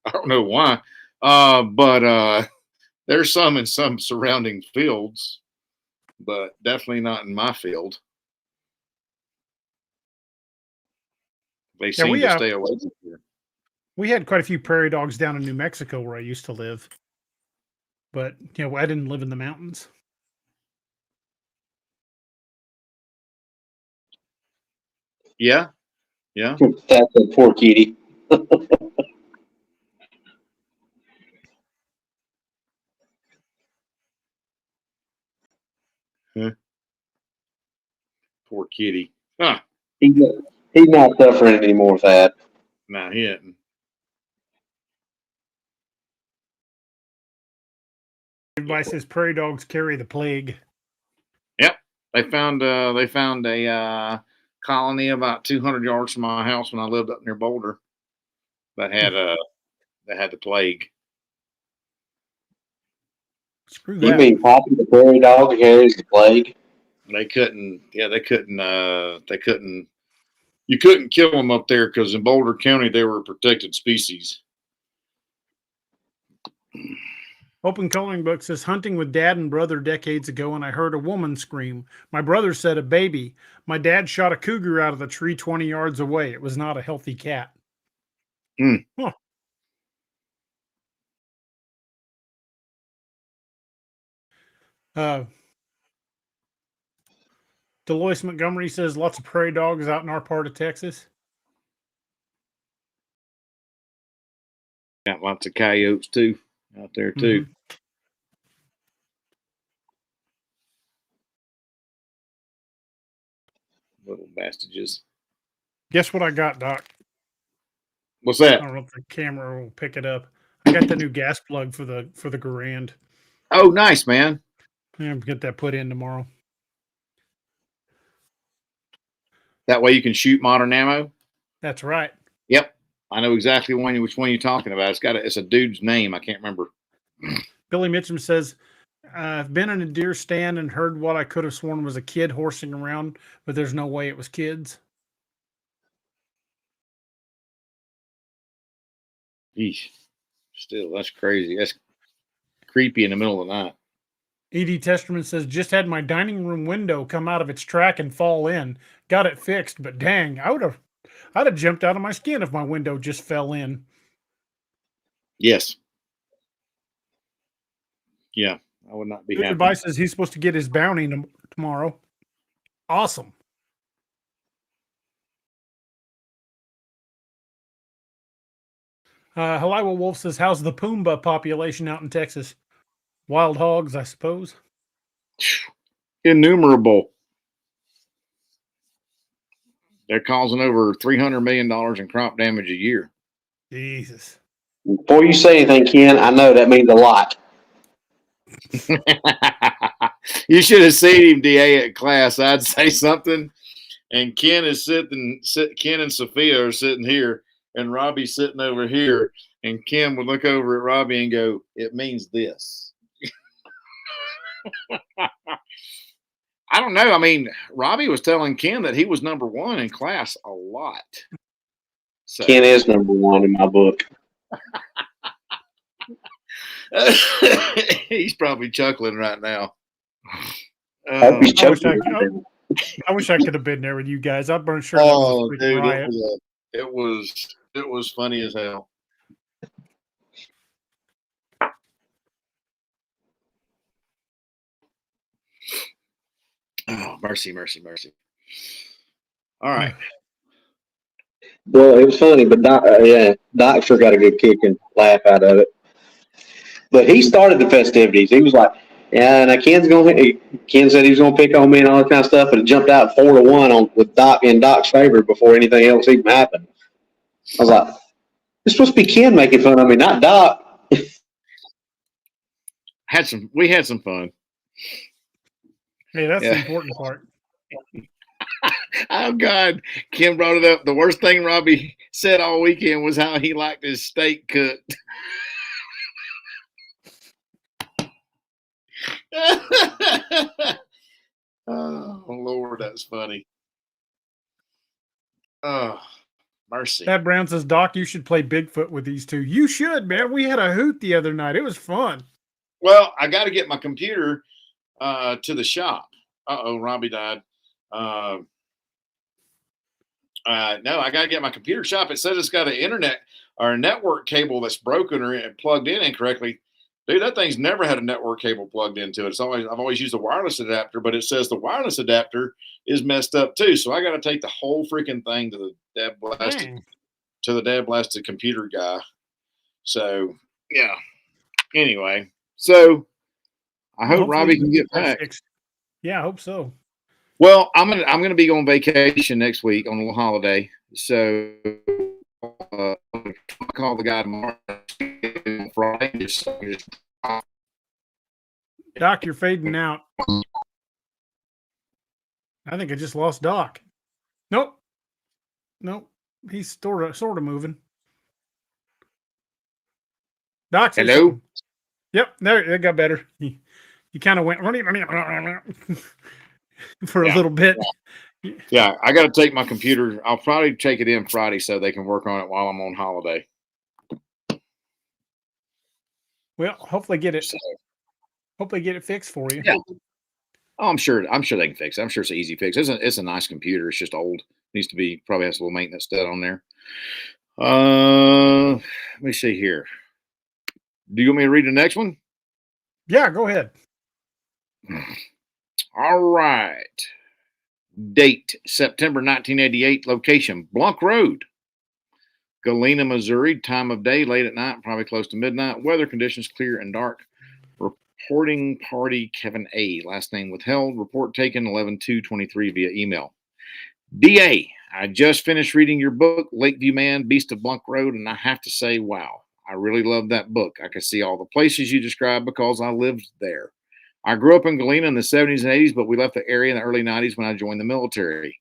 I don't know why. But there's some in some surrounding fields, but definitely not in my field. They seem to stay away from here. We had quite a few prairie dogs down in New Mexico where I used to live. But, I didn't live in the mountains. Yeah. Yeah. That's a poor kitty. Poor kitty. Huh. He's not, he's not suffering anymore with that. No, he isn't. Everybody says prairie dogs carry the plague. Yep. They found a colony about 200 yards from my house when I lived up near Boulder that had the plague. Screw You that. mean Poppy the prairie dog carries the plague? They couldn't. You couldn't kill them up there because in Boulder County they were a protected species. Open Coloring Book says hunting with dad and brother decades ago, and I heard a woman scream. My brother said a baby. My dad shot a cougar out of the tree 20 yards away. It was not a healthy cat. Huh. Delois Montgomery says lots of prairie dogs out in our part of Texas. Got lots of coyotes too out there too. Mm-hmm. Little bastages. Guess what I got, Doc? What's I that? don't know if the camera will pick it up. I got the new gas plug for the Garand. Oh, nice, man. Yeah, get that put in tomorrow. That way you can shoot modern ammo. That's right. Yep, I know exactly which one you're talking about. It's a dude's name. I can't remember. Billy Mitchum says, I've been in a deer stand and heard what I could have sworn was a kid horsing around, but there's no way it was kids. Yeesh. Still, that's crazy. That's creepy in the middle of the night. E.D. Testerman says, just had my dining room window come out of its track and fall in. Got it fixed, but dang, I'd have jumped out of my skin if my window just fell in. Yes. Yeah, I would not be happy. Goodbye says he's supposed to get his bounty tomorrow. Awesome. Haliwa Wolf says, how's the Pumbaa population out in Texas? Wild hogs, I suppose. Innumerable. They're causing over $300 million in crop damage a year. Jesus. Before you say anything, Ken, I know that means a lot. You should have seen him, DA, at class. I'd say something, and Ken and Sophia are sitting here, and Robbie's sitting over here, and Ken would look over at Robbie and go, "It means this." I don't know. I mean, Robbie was telling Ken that he was number one in class a lot. So. Ken is number one in my book. He's probably chuckling right now. I wish I could have been there with you guys. I'm sure that Oh, was a dude, riot. it was funny as hell. Oh, mercy. All right. Well, it was funny, but Doc sure got a good kick and laugh out of it. But he started the festivities. He was like, "Yeah, now Ken said he was going to pick on me and all that kind of stuff," and it jumped out 4-1 with Doc in Doc's favor before anything else even happened. I was like, "It's supposed to be Ken making fun of me, not Doc." We had some fun. Hey, that's the important part. Oh God, Kim brought it up. The worst thing Robbie said all weekend was how he liked his steak cooked. Oh Lord, that's funny. Oh, mercy. Pat Brown says, Doc, you should play Bigfoot with these two. You should, man. We had a hoot the other night. It was fun. Well, I got to get my computer to the shop. Robbie died. No, I got to get my computer shop. It says it's got an internet or a network cable that's broken or plugged in incorrectly. Dude, that thing's never had a network cable plugged into it. I've always used a wireless adapter, but it says the wireless adapter is messed up too. So I got to take the whole freaking thing to the dad blasted computer guy. So yeah. Anyway, so I hope Robbie can get back. Fixed. Yeah, I hope so. Well, I'm gonna be on vacation next week on a little holiday. So I'll call the guy tomorrow on Friday. Doc, you're fading out. I think I just lost Doc. Nope. He's sort of moving. Doc, hello. Yep, there it got better. You kind of went for a little bit. Yeah, I got to take my computer. I'll probably take it in Friday so they can work on it while I'm on holiday. Well, hopefully get it fixed for you. Yeah. Oh, I'm sure they can fix it. I'm sure it's an easy fix. It's a nice computer. It's just old. Needs to be, probably has a little maintenance done on there. Let me see here. Do you want me to read the next one? Yeah, go ahead. All right. Date, September 1988. Location, Blunk Road, Galena, Missouri. Time of day, late at night, probably close to midnight. Weather conditions, clear and dark. Reporting party, Kevin A. Last name withheld. Report taken 11/2/23 via email. DA, I just finished reading your book, Lakeview Man, Beast of Blunk Road, and I have to say, wow, I really love that book. I could see all the places you described because I lived there. I grew up in Galena in the 70s and 80s, but we left the area in the early 90s when I joined the military.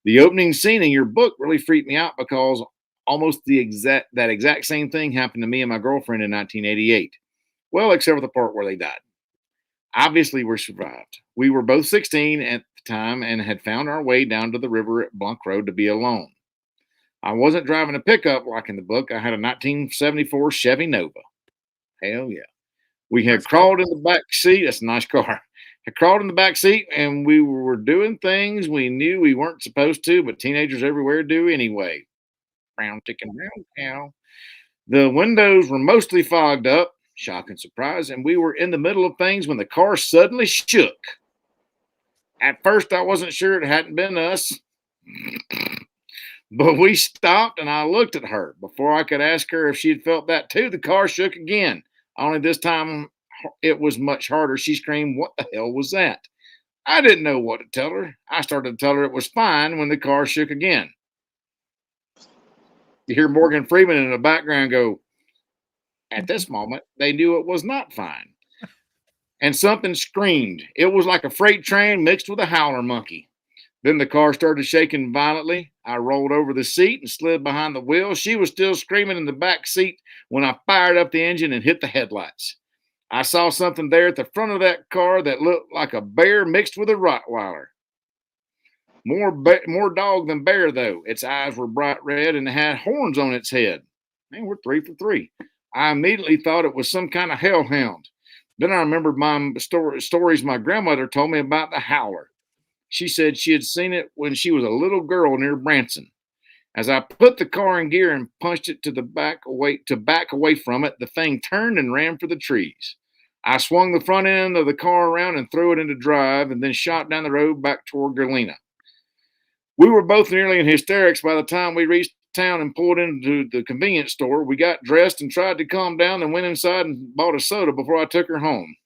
The opening scene in your book really freaked me out because almost that exact same thing happened to me and my girlfriend in 1988. Well, except for the part where they died. Obviously, we survived. We were both 16 at the time and had found our way down to the river at Blunk Road to be alone. I wasn't driving a pickup like in the book. I had a 1974 Chevy Nova. Hell yeah. We had crawled in the back seat. That's a nice car. Had crawled in the back seat and we were doing things we knew we weren't supposed to, but teenagers everywhere do anyway. Round chicken, round cow. The windows were mostly fogged up. Shock and surprise. And we were in the middle of things when the car suddenly shook. At first, I wasn't sure it hadn't been us. But we stopped and I looked at her. Before I could ask her if she had felt that too, the car shook again. Only this time it was much harder. She screamed, "What the hell was that?" I didn't know what to tell her. I started to tell her it was fine when the car shook again. You hear Morgan Freeman in the background go, "At this moment, they knew it was not fine." And something screamed. It was like a freight train mixed with a howler monkey. Then the car started shaking violently. I rolled over the seat and slid behind the wheel. She was still screaming in the back seat when I fired up the engine and hit the headlights. I saw something there at the front of that car that looked like a bear mixed with a Rottweiler. More dog than bear, though. Its eyes were bright red and it had horns on its head. Man, we're 3 for 3. I immediately thought it was some kind of hellhound. Then I remembered my stories my grandmother told me about the howler. She said she had seen it when she was a little girl near Branson. As I put the car in gear and punched it to back away from it, the thing turned and ran for the trees. I swung the front end of the car around and threw it into drive and then shot down the road back toward Galena. We were both nearly in hysterics by the time we reached town and pulled into the convenience store. We got dressed and tried to calm down and went inside and bought a soda before I took her home.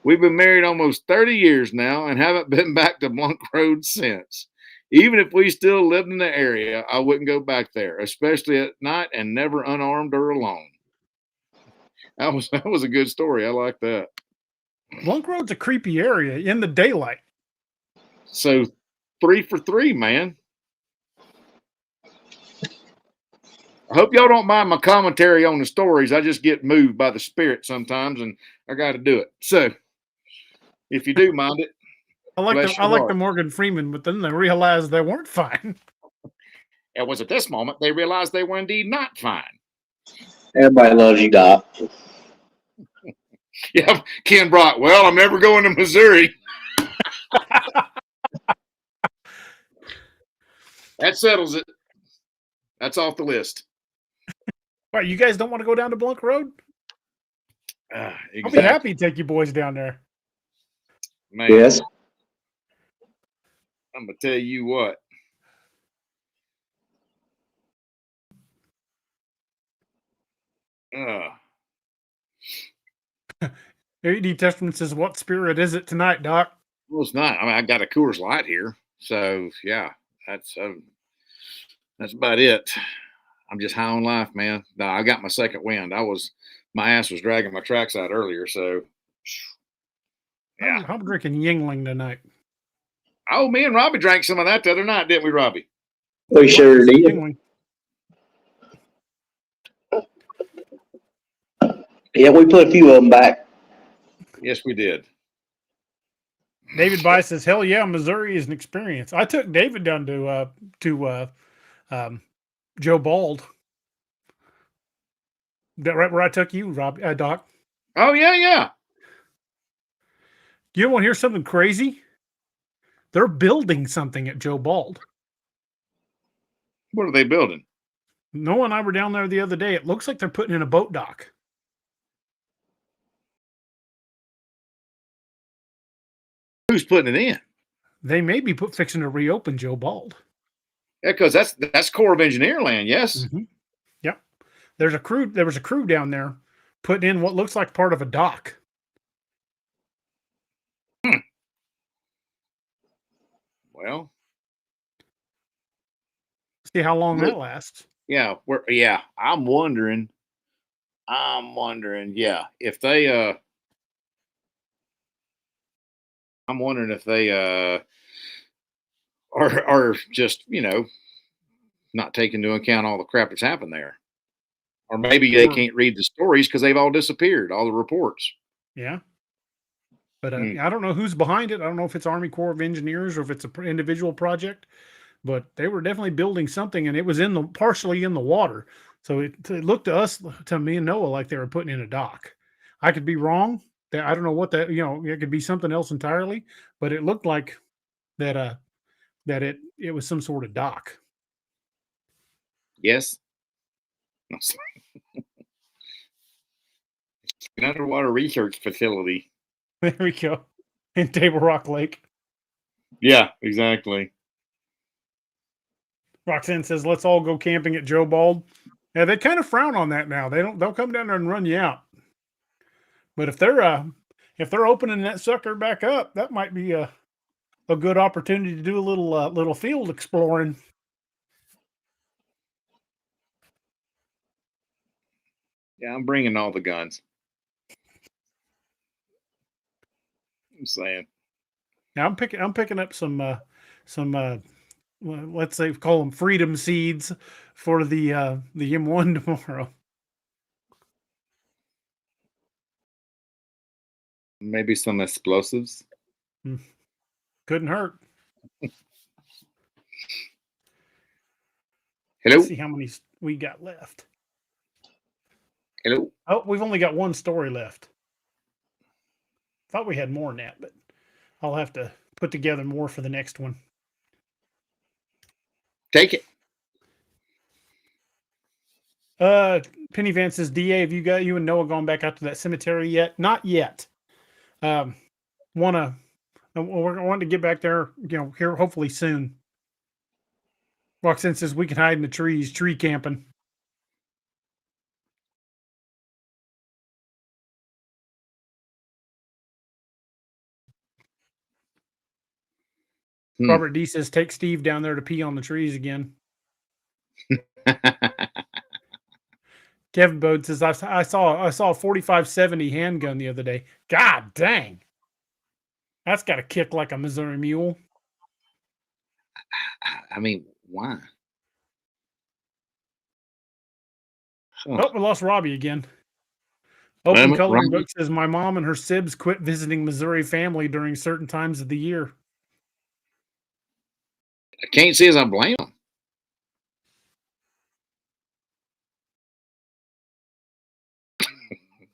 We've been married almost 30 years now and haven't been back to Blunk Road since. Even if we still lived in the area, I wouldn't go back there, especially at night and never unarmed or alone. That was a good story. I like that. Blunk Road's a creepy area in the daylight. So 3 for 3, man. I hope y'all don't mind my commentary on the stories. I just get moved by the spirit sometimes, and I got to do it. So, if you do mind it, I like the Morgan Freeman, but then they realized they weren't fine. It was at this moment they realized they were indeed not fine. Everybody loves you, Doc. Yeah, Ken Brock. Well, I'm never going to Missouri. That settles it. That's off the list. What, you guys don't want to go down to Blunk Road? I'll exactly. be happy to take you boys down there. Man, Yes. I'm gonna tell you what. AD Testament says, "What spirit is it tonight, Doc?" Well, it's not. I mean, I got a Coors Light here, so yeah, that's about it. I'm just high on life, man. No, I got my second wind. My ass was dragging my tracks out earlier, so yeah. I'm drinking Yingling tonight. Oh, me and Robbie drank some of that the other night, didn't we, Robbie? We sure did. Yingling. Yeah, we put a few of them back. Yes, we did. David Bice says, "Hell yeah, Missouri is an experience." I took David down to Joe Bald. That right where I took you, Doc. Oh yeah. You want to hear something crazy? They're building something at Joe Bald. What are they building? Noah and I were down there the other day. It looks like they're putting in a boat dock. Who's putting it in? They may be fixing to reopen Joe Bald. Yeah, because that's Corps of Engineer land. Yes. Mm-hmm. Yep. There was a crew down there putting in what looks like part of a dock. Well, see how long that lasts. Yeah, I'm wondering. Yeah, if they I'm wondering if they are just not taking into account all the crap that's happened there, or maybe they can't read the stories because they've all disappeared, all the reports. Yeah. But I don't know who's behind it. I don't know if it's Army Corps of Engineers or if it's an individual project, but they were definitely building something, and it was partially in the water. So it looked to me and Noah, like they were putting in a dock. I could be wrong. I don't know what that, it could be something else entirely, but it looked like that it was some sort of dock. Yes. An underwater research facility. There we go. In Table Rock Lake. Yeah, exactly. Roxanne says, "Let's all go camping at Joe Bald." Yeah, they kind of frown on that now. They'll come down there and run you out. But if they're opening that sucker back up, that might be a good opportunity to do a little field exploring. Yeah, I'm bringing all the guns. I'm saying. Now I'm picking up some let's say call them freedom seeds for the M1 tomorrow. Maybe some explosives. Couldn't hurt. Hello. Let's see how many we got left. Hello. Oh, we've only got one story left. Thought we had more than that, but I'll have to put together more for the next one. Take it. Penny Van says, "DA, have you and Noah gone back out to that cemetery yet?" Not yet. We're wanting to get back there, here hopefully soon. Roxanne says we can hide in the trees, tree camping. Robert D says, "Take Steve down there to pee on the trees again." Kevin Bode says, I saw a 45-70 handgun the other day. God dang. That's got to kick like a Missouri mule. I mean, why? Oh, we lost Robbie again. Open Coloring Book says, "My mom and her sibs quit visiting Missouri family during certain times of the year." I can't see as I blame them.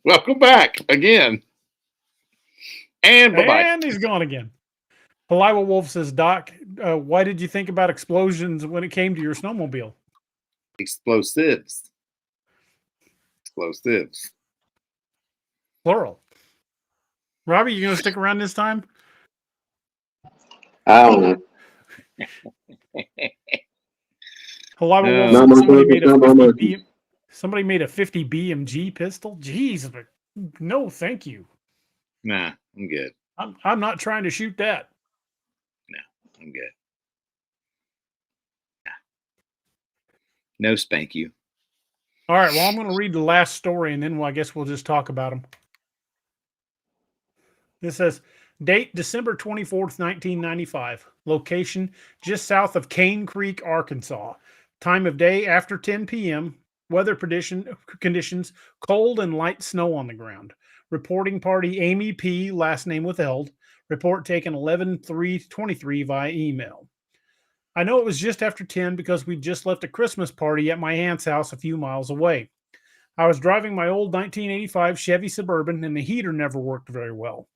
Welcome back again. And bye-bye. And he's gone again. Paliwa Wolf says, "Doc, why did you think about explosions when it came to your snowmobile?" Explosives. Plural. Robbie, you going to stick around this time? I don't know. Hawaii Wolf No. said Not my somebody focus, made a not my 50 monkey. somebody made a 50 BMG pistol. Jeez, but no, thank you. Nah, I'm good. I'm not trying to shoot that. I'm good. No spank you. All right, well, I'm going to read the last story, and then I guess we'll just talk about them. This says, date December 24th, 1995. Location just south of Cane Creek, Arkansas. Time of day after 10 p.m. Weather conditions, cold and light snow on the ground. Reporting party Amy P., last name withheld. Report taken 11/3/23 via email. I know it was just after 10 because we just left a Christmas party at my aunt's house a few miles away. I was driving my old 1985 Chevy Suburban and the heater never worked very well.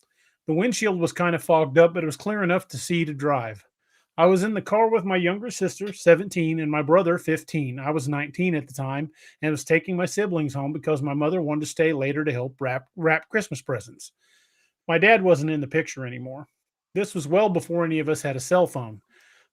The windshield was kind of fogged up, but it was clear enough to see to drive. I was in the car with my younger sister, 17, and my brother, 15. I was 19 at the time and was taking my siblings home because my mother wanted to stay later to help wrap Christmas presents. My dad wasn't in the picture anymore. This was well before any of us had a cell phone.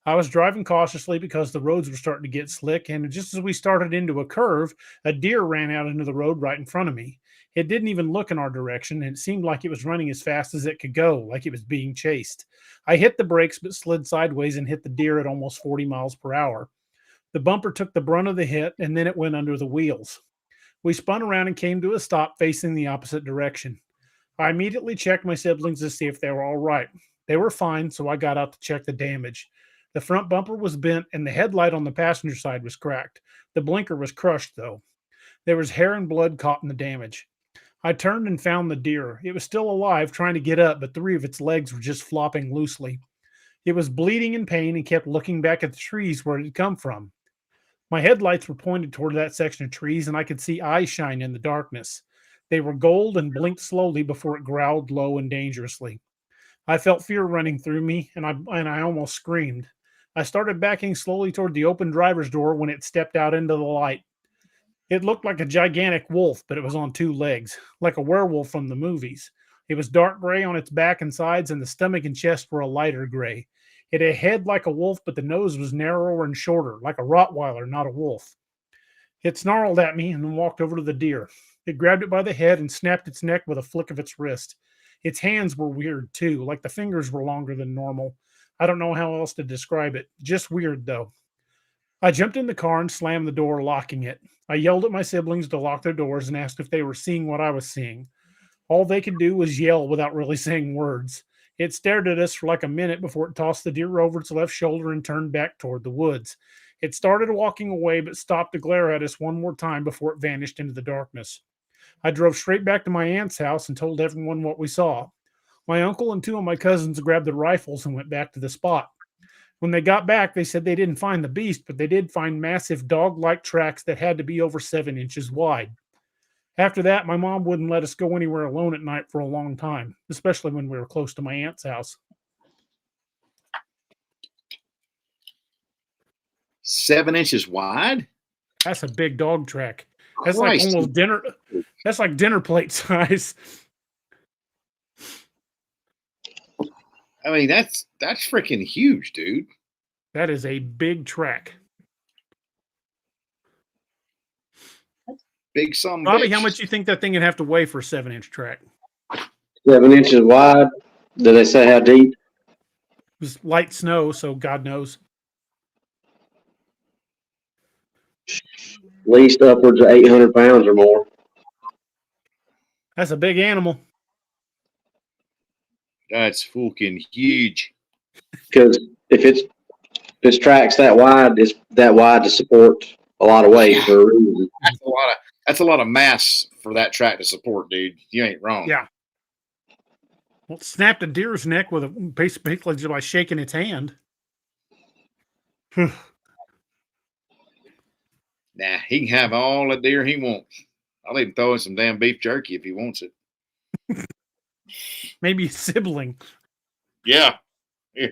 I was driving cautiously because the roads were starting to get slick, and just as we started into a curve, a deer ran out into the road right in front of me. It didn't even look in our direction, and it seemed like it was running as fast as it could go, like it was being chased. I hit the brakes but slid sideways and hit the deer at almost 40 miles per hour. The bumper took the brunt of the hit, and then it went under the wheels. We spun around and came to a stop facing the opposite direction. I immediately checked my siblings to see if they were all right. They were fine, so I got out to check the damage. The front bumper was bent and the headlight on the passenger side was cracked. The blinker was crushed, though. There was hair and blood caught in the damage. I turned and found the deer. It was still alive, trying to get up, but 3 of its legs were just flopping loosely. It was bleeding in pain and kept looking back at the trees where it had come from. My headlights were pointed toward that section of trees, and I could see eyes shine in the darkness. They were gold and blinked slowly before it growled low and dangerously. I felt fear running through me, and I almost screamed. I started backing slowly toward the open driver's door when it stepped out into the light. It looked like a gigantic wolf, but it was on 2 legs, like a werewolf from the movies. It was dark gray on its back and sides, and the stomach and chest were a lighter gray. It had a head like a wolf, but the nose was narrower and shorter, like a Rottweiler, not a wolf. It snarled at me and then walked over to the deer. It grabbed it by the head and snapped its neck with a flick of its wrist. Its hands were weird, too, like the fingers were longer than normal. I don't know how else to describe it. Just weird, though. I jumped in the car and slammed the door, locking it. I yelled at my siblings to lock their doors and asked if they were seeing what I was seeing. All they could do was yell without really saying words. It stared at us for like a minute before it tossed the deer over its left shoulder and turned back toward the woods. It started walking away but stopped to glare at us one more time before it vanished into the darkness. I drove straight back to my aunt's house and told everyone what we saw. My uncle and 2 of my cousins grabbed their rifles and went back to the spot. When they got back, they said they didn't find the beast, but they did find massive dog-like tracks that had to be over 7 inches wide. After that, my mom wouldn't let us go anywhere alone at night for a long time, especially when we were close to my aunt's house. 7 inches wide? That's a big dog track. That's Christ. like almost dinner. That's like dinner plate size. I mean, that's freaking huge, dude. That is a big track. Big some Robbie, bitch. how much do you think that thing would have to weigh for a 7-inch track? 7 inches wide. Did they say how deep? It was light snow, so God knows. At least upwards of 800 pounds or more. That's a big animal. That's fucking huge. Because if its track's that wide, it's that wide to support a lot of weight for a reason. That's a lot of mass for that track to support, dude. You ain't wrong. Yeah. Well, it snapped a deer's neck with basically just by shaking its hand. Nah, he can have all the deer he wants. I'll even throw in some damn beef jerky if he wants it. Maybe a sibling. Yeah.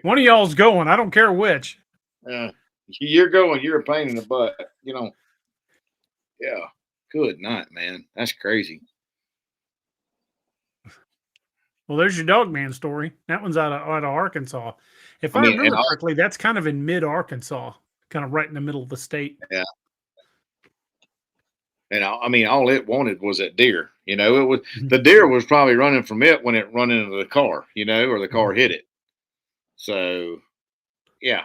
One of y'all's going. I don't care which. You're going. You're a pain in the butt. You know. Yeah. Good night, man. That's crazy. Well, there's your dogman story. That one's out of Arkansas. If I I mean, and remember all, correctly, that's kind of in mid Arkansas, kind of right in the middle of the state. yeah, and I mean, all it wanted was that deer. You know, it was the deer was probably running from it when it run into the car. You know, or the car hit it. So, yeah,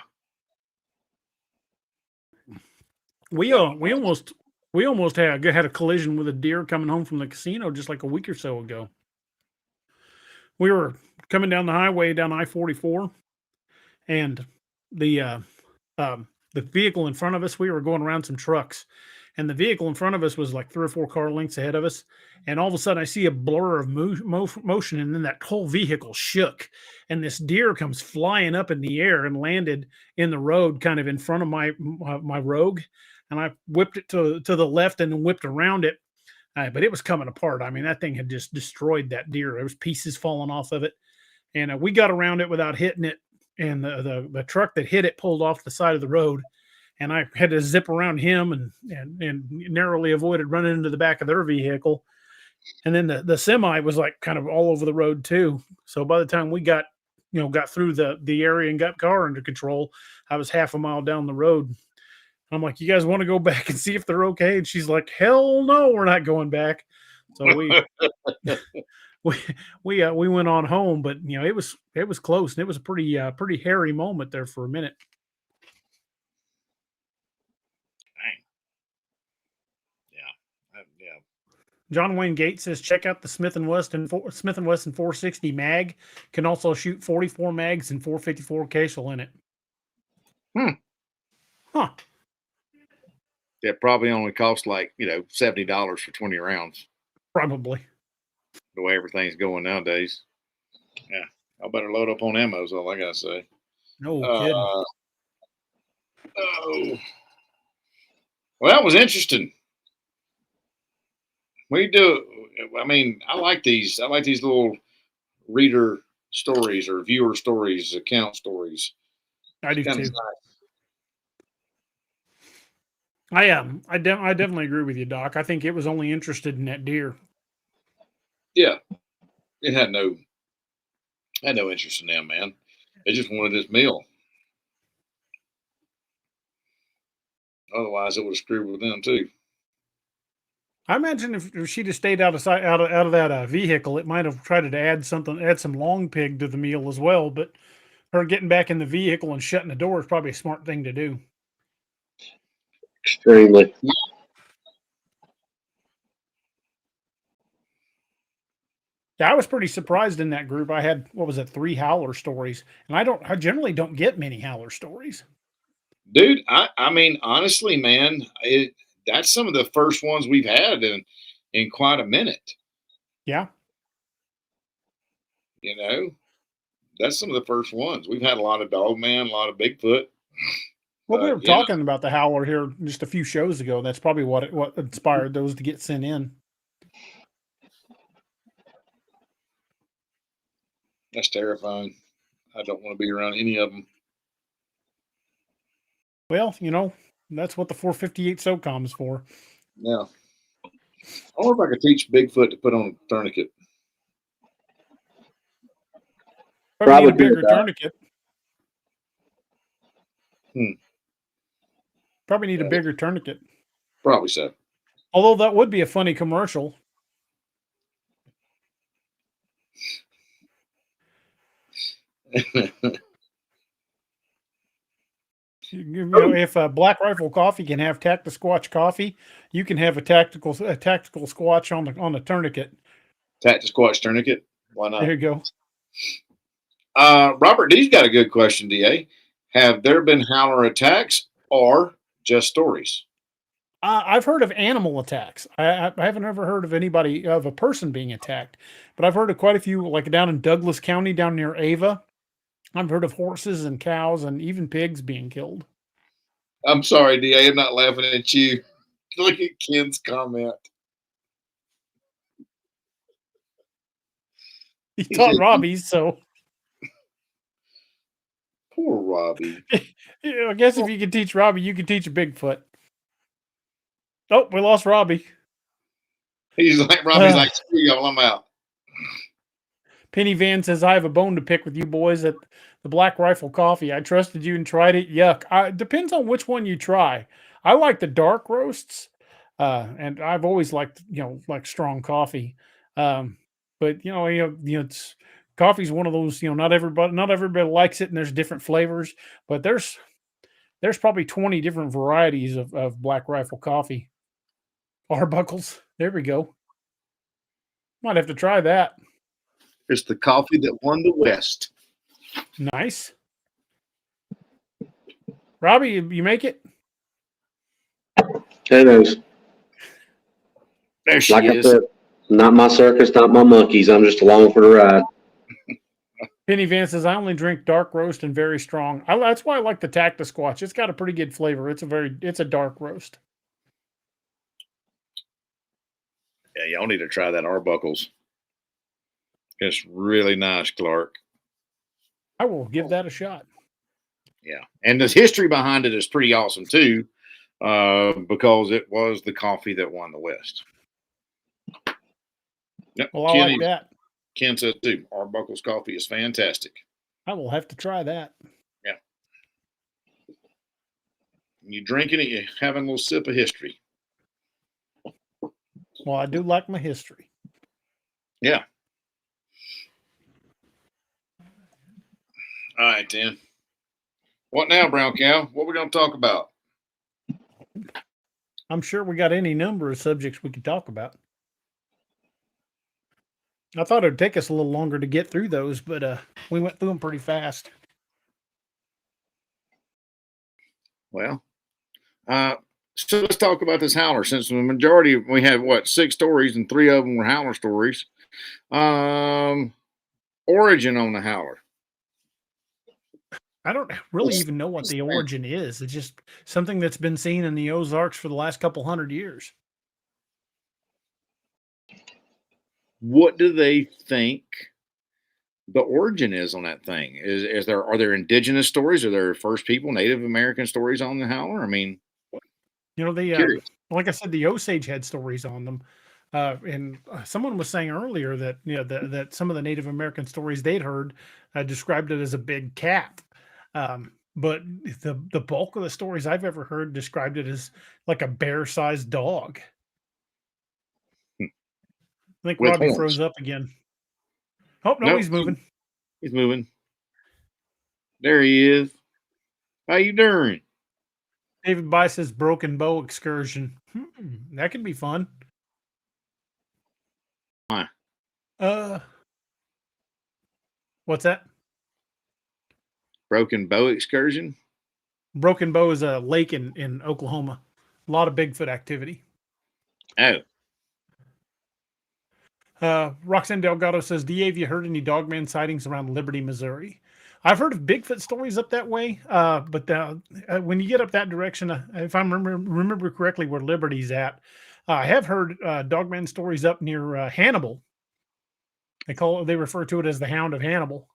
We almost had a collision with a deer coming home from the casino just like a week or so ago. We were coming down the highway down I-44, and the the vehicle in front of us, we were going around some trucks, and the vehicle in front of us was like 3 or 4 car lengths ahead of us, and all of a sudden I see a blur of motion, and then that whole vehicle shook, and this deer comes flying up in the air and landed in the road kind of in front of my Rogue, and I whipped it to the left and then whipped around it. But it was coming apart. I mean, that thing had just destroyed that deer. There was pieces falling off of it, and we got around it without hitting it. And the truck that hit it pulled off the side of the road, and I had to zip around him and narrowly avoided running into the back of their vehicle. And then the semi was like kind of all over the road too. So by the time we got through the area and got car under control, I was half a mile down the road. I'm like, you guys want to go back and see if they're okay? And she's like, hell no, we're not going back. So we went on home, but it was close, and it was a pretty hairy moment there for a minute. yeah. John Wayne Gates says, check out the Smith & Wesson 460 mag. Can also shoot 44 mags and 454 casel in it. Huh. It probably only cost like $70 for 20 rounds. Probably. The way everything's going nowadays. Yeah, I better load up on ammo. Is all I gotta say. No kidding. Oh, well, that was interesting. We do. I mean, I like these. I like these little reader stories or viewer stories, account stories. I do too. Nice. I definitely agree with you, Doc. I think it was only interested in that deer. Yeah, it had no interest in them, man. They just wanted this meal. Otherwise, it would have screwed with them too. I imagine if she'd have stayed out of that vehicle, it might have tried to add some long pig to the meal as well. But her getting back in the vehicle and shutting the door is probably a smart thing to do. Extremely. Yeah, I was pretty surprised in that group. I had 3 howler stories, and I generally don't get many howler stories. Dude, I mean, honestly, man, that's some of the first ones we've had in quite a minute. Yeah. That's some of the first ones. We've had a lot of dogman, a lot of Bigfoot. Well, we were talking about the howler here just a few shows ago. That's probably what inspired those to get sent in. That's terrifying. I don't want to be around any of them. Well, that's what the 458 SOCOM is for. Yeah. I wonder if I could teach Bigfoot to put on a tourniquet. Probably need a bigger tourniquet. Probably need a bigger tourniquet. Probably so. Although that would be a funny commercial. If Black Rifle Coffee can have Tacti-Squatch coffee, you can have a tactical squatch on the tourniquet. Tacti-Squatch tourniquet. Why not? There you go. Robert D's got a good question, DA. Have there been howler attacks or just stories? I've heard of animal attacks. I haven't ever heard of a person being attacked, but I've heard of quite a few, like down in Douglas County, down near Ava. I've heard of horses and cows and even pigs being killed. I'm sorry, DA. I'm not laughing at you. Look at Ken's comment. He taught Robbie, so. Poor Robbie. Yeah, I guess if you can teach Robbie, you can teach a Bigfoot. Oh, we lost Robbie. Robbie's like, screw y'all, I'm out. Penny Van says, I have a bone to pick with you boys at the Black Rifle Coffee. I trusted you and tried it. Yuck. Depends on which one you try. I like the dark roasts, and I've always liked, like strong coffee. But it's coffee's one of those, not everybody likes it, and there's different flavors, but there's probably 20 different varieties of Black Rifle coffee. Arbuckles. There we go. Might have to try that. It's the coffee that won the West. Nice. Robbie, you make it? Who knows? There she Like I is. said, not my circus, not my monkeys. I'm just along for the ride. Penny Van says, I only drink dark roast and very strong. That's why I like the Tacta Squatch. It's got a pretty good flavor. It's a dark roast. Yeah, y'all need to try that Arbuckles. It's really nice, Clark. I will give that a shot. Yeah, and the history behind it is pretty awesome too, because it was the coffee that won the West. Yep. Well, I like that. Ken says too. Arbuckles coffee is fantastic. I will have to try that. Yeah. When you're drinking it, you're having a little sip of history. Well, I do like my history. Yeah. All right, then. What now, Brown Cow? What we going to talk about? I'm sure we got any number of subjects we could talk about. I thought it would take us a little longer to get through those, but we went through them pretty fast. Well, so let's talk about this howler. Since the majority, we had 6 stories, and 3 of them were howler stories. Origin on the howler. I don't really even know what the origin is. It's just something that's been seen in the Ozarks for the last couple hundred years. What do they think the origin is on that thing? Are there indigenous stories? Are there First People, Native American stories on the howler? I mean, like I said, the Osage had stories on them. And someone was saying earlier that that some of the Native American stories they'd heard described it as a big cat. But the bulk of the stories I've ever heard described it as like a bear-sized dog. I think With Robbie horns. froze up again. Oh, no, Nope. he's moving. He's moving. There he is. How you doing? David By says broken bow excursion. That could be fun. Why? What's that? Broken bow excursion? Broken Bow is a lake in Oklahoma. A lot of Bigfoot activity. Oh. Roxanne Delgado says, DA, have you heard any dogman sightings around Liberty, Missouri? I've heard of Bigfoot stories up that way, but when you get up that direction, if I remember correctly where Liberty's at, I have heard dogman stories up near Hannibal. They refer to it as the Hound of Hannibal.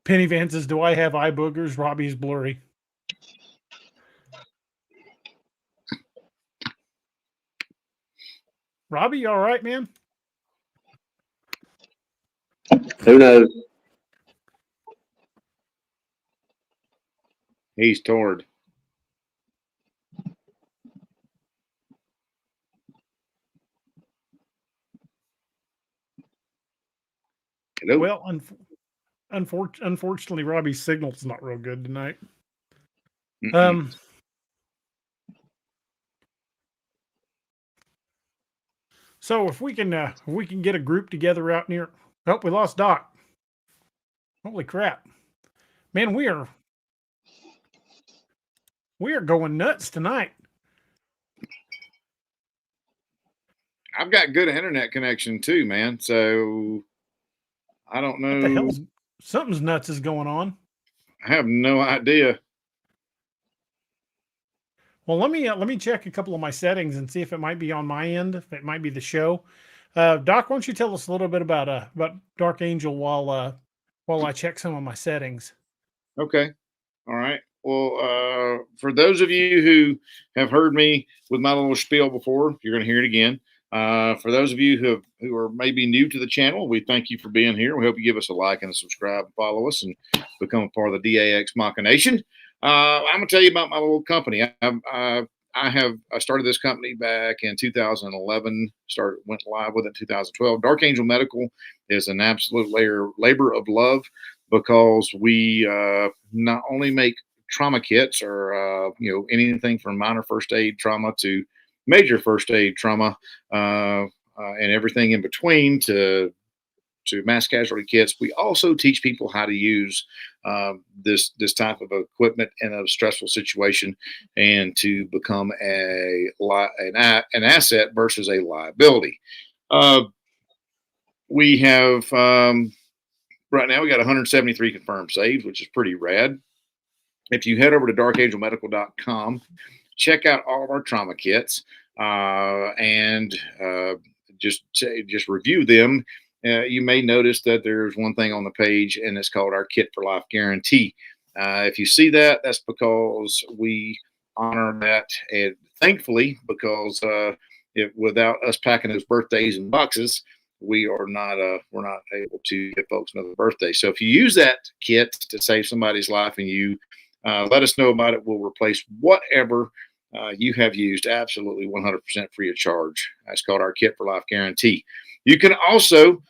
Penny Van says, do I have eye boogers? Robbie's blurry. Robbie, you all right, man? Who knows? He's toward. Hello? Well, unfortunately, Robbie's signal's not real good tonight. So if we can get a group together out near. Oh, we lost Doc. Holy crap, man! We are going nuts tonight. I've got good internet connection too, man. So I don't know. What the hell? Something's nuts is going on. I have no idea. Well, let me check a couple of my settings and see if it might be on my end. If it might be the show. Doc, why don't you tell us a little bit about Dark Angel while I check some of my settings. Okay. All right. Well, for those of you who have heard me with my little spiel before, you're going to hear it again. For those of you who are maybe new to the channel, we thank you for being here. We hope you give us a like and a subscribe and follow us and become a part of the Ex MachiNation. I'm going to tell you about my little company. I started this company back in 2011, went live with it in 2012. Dark Angel Medical is an absolute labor of love because we not only make trauma kits or anything from minor first aid trauma to major first aid trauma and everything in between to mass casualty kits. We also teach people how to use this type of equipment in a stressful situation and to become an asset versus a liability. We have right now we got 173 confirmed saves, which is pretty rad. If you head over to darkangelmedical.com, check out all of our trauma kits and just review them. You may notice that there's one thing on the page, and it's called our Kit for Life Guarantee. If you see that, that's because we honor that, and thankfully, because without us packing those birthdays in boxes, we're not able to give folks another birthday. So if you use that kit to save somebody's life and you let us know about it, we'll replace whatever you have used absolutely 100% free of charge. That's called our Kit for Life Guarantee. You can also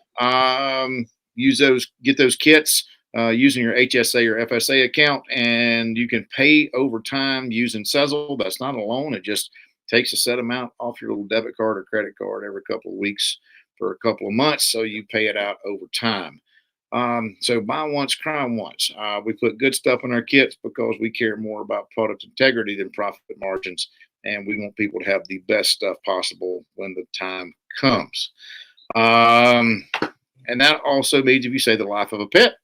get those kits using your HSA or FSA account, and you can pay over time using Sezzle. That's not a loan. It just takes a set amount off your little debit card or credit card every couple of weeks for a couple of months, so you pay it out over time. So buy once, cry once. We put good stuff in our kits because we care more about product integrity than profit margins, and we want people to have the best stuff possible when the time comes. And that also means if you save the life of a pet,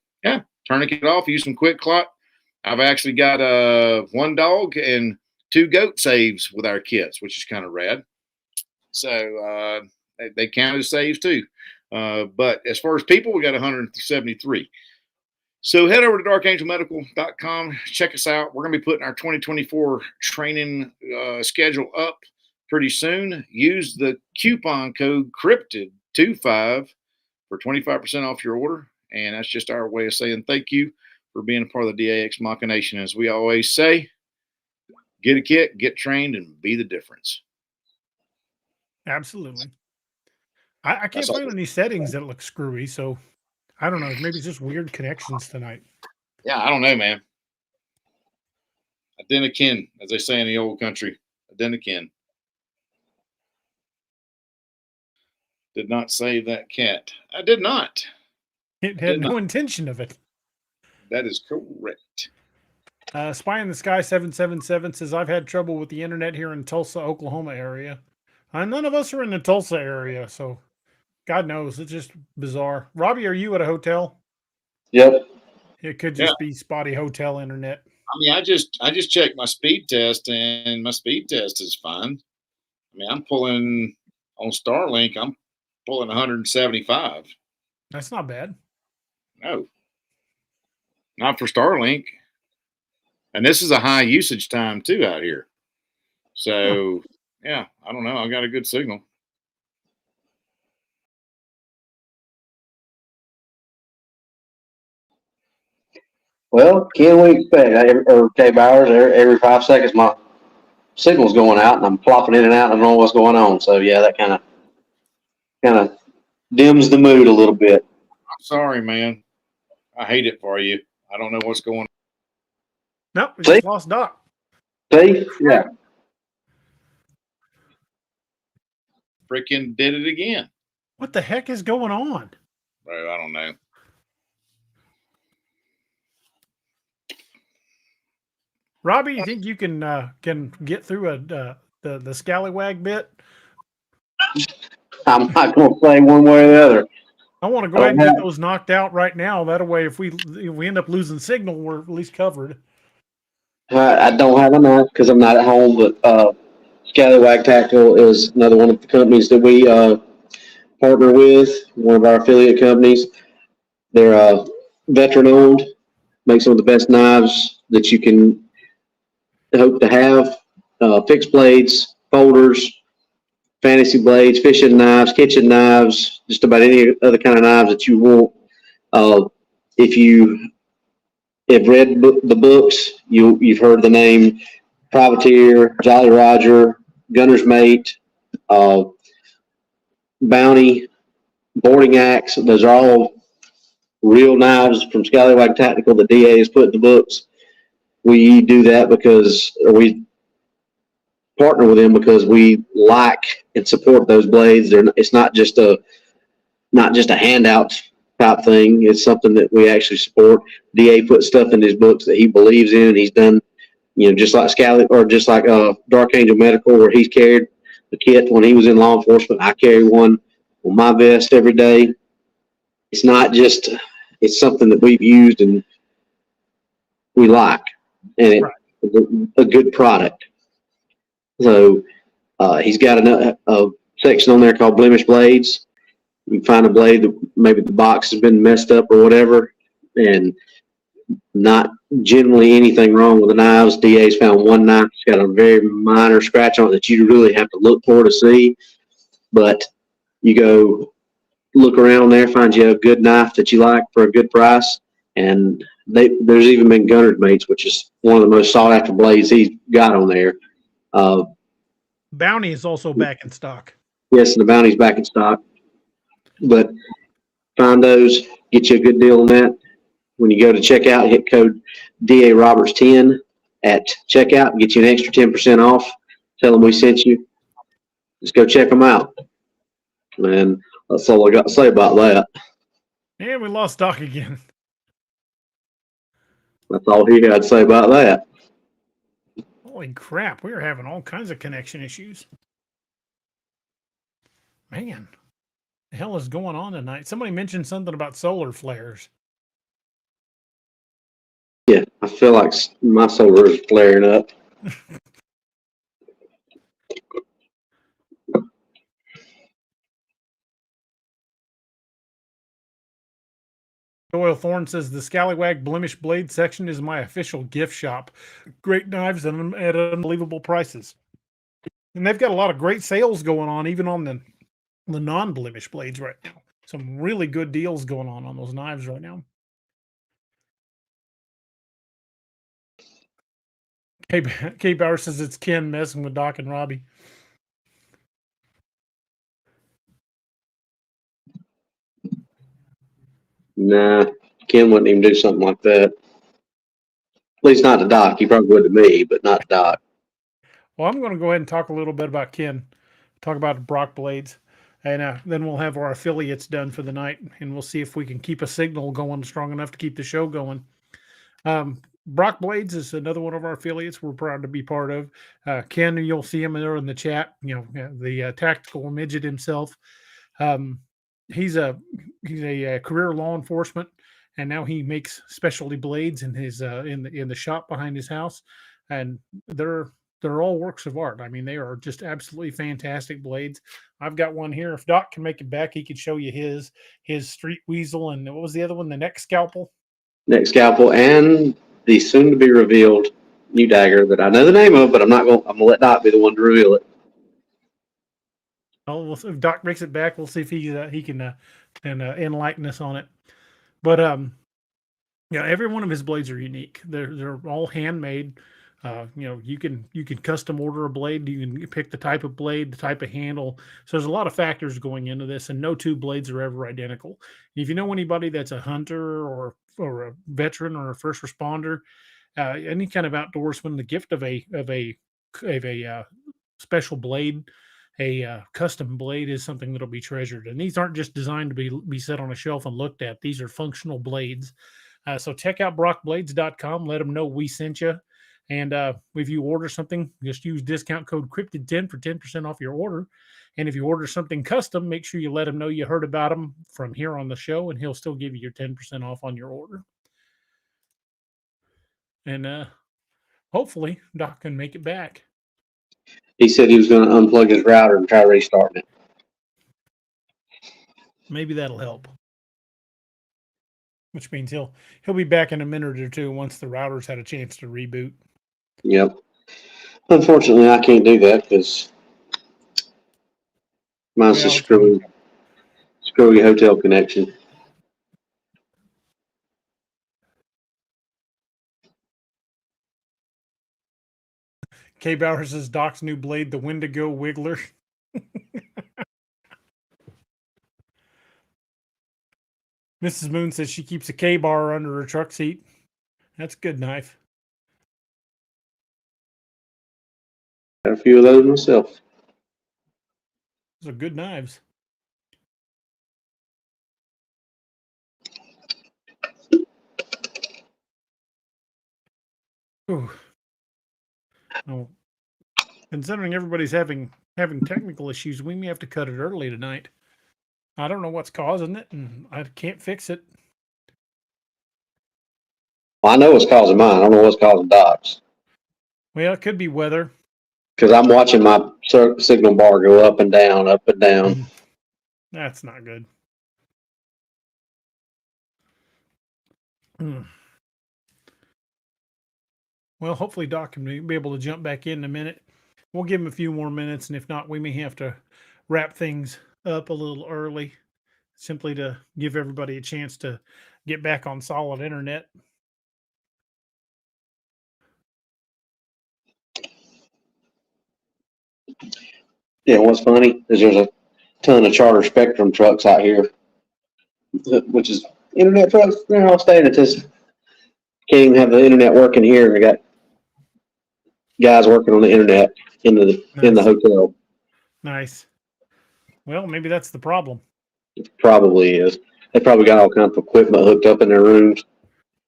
tourniquet off, use some quick clot. I've actually got 1 dog and 2 goat saves with our kits, which is kind of rad. So they count as saves too. But as far as people, we got 173. So head over to darkangelmedical.com. Check us out. We're going to be putting our 2024 training schedule up pretty soon. Use the coupon code CRYPTID25 for 25% off your order. And that's just our way of saying thank you for being a part of the Ex MachiNation. As we always say, get a kit, get trained, and be the difference. Absolutely. I can't find any settings that look screwy, so I don't know. Maybe it's just weird connections tonight. Yeah, I don't know, man. A den of kin, as they say in the old country. A den of kin. Did not save that cat. I did not. It had no intention of it. That is correct. Spy in the Sky 777 says, I've had trouble with the internet here in Tulsa, Oklahoma area. None of us are in the Tulsa area, so God knows. It's just bizarre. Robbie, are you at a hotel? Yep. It could just be spotty hotel internet. I mean, I just checked my speed test, and my speed test is fine. I mean, I'm pulling on Starlink. I'm pulling 175. That's not bad. No, not for Starlink. And this is a high usage time too out here. So yeah, I don't know. I got a good signal. Well, can we expect, or K Bowers, every 5 seconds my signal's going out and I'm plopping in and out and I don't know what's going on. So yeah, that kind of dims the mood a little bit. I'm sorry, man. I hate it for you. I don't know what's going on. Nope, we just lost Doc. See? Yeah. Freaking did it again. What the heck is going on? Well, I don't know. Robbie, you think you can get through the scallywag bit? I'm not going to say one way or the other. I want to go ahead and get those knocked out right now. That way, if we end up losing signal, we're at least covered. I don't have enough because I'm not at home, but Scallywag Tactical is another one of the companies that we partner with, one of our affiliate companies. They're veteran-owned, make some of the best knives that you can hope to have, fixed blades, folders, fantasy blades, fishing knives, kitchen knives, just about any other kind of knives that you want. If you have read the books, you've heard the name Privateer, Jolly Roger, Gunner's Mate, Bounty, Boarding Axe. Those are all real knives from Scallywag Tactical. The DA has put in the books. We do that we partner with them because we like and support those blades. It's not just a handout type thing. It's something that we actually support. DA put stuff in his books that he believes in. He's done, just like Dark Angel Medical, where he's carried the kit when he was in law enforcement. I carry one on my vest every day. It's not just, it's something that we've used and we like, and it's a good product. So he's got a section on there called Blemish Blades. You can find a blade that maybe the box has been messed up or whatever, and not generally anything wrong with the knives. DA's found one knife that's got a very minor scratch on it that you really have to look for to see. But you go look around there, find you a good knife that you like for a good price. And there's even been Gunner's Mates, which is one of the most sought after blades he's got on there. Bounty is also back in stock. Yes, and the Bounty's back in stock. But find those, get you a good deal on that. When you go to checkout, hit code DA Roberts 10 at checkout, get you an extra 10% off. Tell them we sent you. Just go check them out. And that's all I got to say about that. And we lost Doc again. That's all he had to say about that. Holy crap, we are having all kinds of connection issues. Man, the hell is going on tonight? Somebody mentioned something about solar flares. Yeah, I feel like my solar is flaring up. Doyle Thorne says the Scallywag Blemish Blade section is my official gift shop. Great knives and at unbelievable prices. And they've got a lot of great sales going on, even on the non-blemish blades right now. Some really good deals going on those knives right now. K Bauer says it's Ken messing with Doc and Robbie. Nah, Ken wouldn't even do something like that. At least not to Doc. He probably would to me, but not to Doc. Well, I'm going to go ahead and talk a little bit about Ken. Talk about Brock Blades. And then we'll have our affiliates done for the night. And we'll see if we can keep a signal going strong enough to keep the show going. Brock Blades is another one of our affiliates we're proud to be part of. Ken, you'll see him there in the chat. The tactical midget himself. He's a career law enforcement, and now he makes specialty blades in his in the shop behind his house, and they're all works of art. I mean, they are just absolutely fantastic blades. I've got one here. If Doc can make it back, he could show you his Street Weasel, and what was the other one? The Neck Scalpel. Neck Scalpel, and the soon to be revealed new dagger that I know the name of, but I'm gonna let Doc be the one to reveal it. Well, if Doc makes it back, we'll see if he can enlighten us on it. But every one of his blades are unique. They're all handmade. You can custom order a blade. You can pick the type of blade, the type of handle. So there's a lot of factors going into this, and no two blades are ever identical. If you know anybody that's a hunter or a veteran or a first responder, any kind of outdoorsman, the gift of a special blade, a custom blade, is something that'll be treasured. And these aren't just designed to be set on a shelf and looked at. These are functional blades. So check out brockblades.com. Let them know we sent you. And if you order something, just use discount code Cryptid10 for 10% off your order. And if you order something custom, make sure you let him know you heard about him from here on the show, and he'll still give you your 10% off on your order. And hopefully Doc can make it back. He said he was going to unplug his router and try restarting it. Maybe that'll help. Which means he'll be back in a minute or two once the router's had a chance to reboot. Yep. Unfortunately, I can't do that because Mine's Well, just screwy hotel connection. K Bauer says Doc's new blade, the Wendigo Wiggler. Mrs. Moon says she keeps a K-bar under her truck seat. That's a good knife. Got a few of those myself. Those are good knives. Ooh. Oh. Considering everybody's having technical issues, we may have to cut it early tonight. I don't know what's causing it, and I can't fix it. Well, I know what's causing mine. I don't know what's causing Doc's. Well, it could be weather. Because I'm watching my signal bar go up and down, up and down. That's not good. Well, hopefully Doc can be able to jump back in a minute. We'll give him a few more minutes, and if not, we may have to wrap things up a little early, simply to give everybody a chance to get back on solid internet. Yeah, what's funny is there's a ton of Charter Spectrum trucks out here, which is internet trucks. They're all staying at this. Can't even have the internet working here. We got guys working on the internet in the hotel. Nice. Well, maybe that's the problem. It probably is. They probably got all kinds of equipment hooked up in their rooms.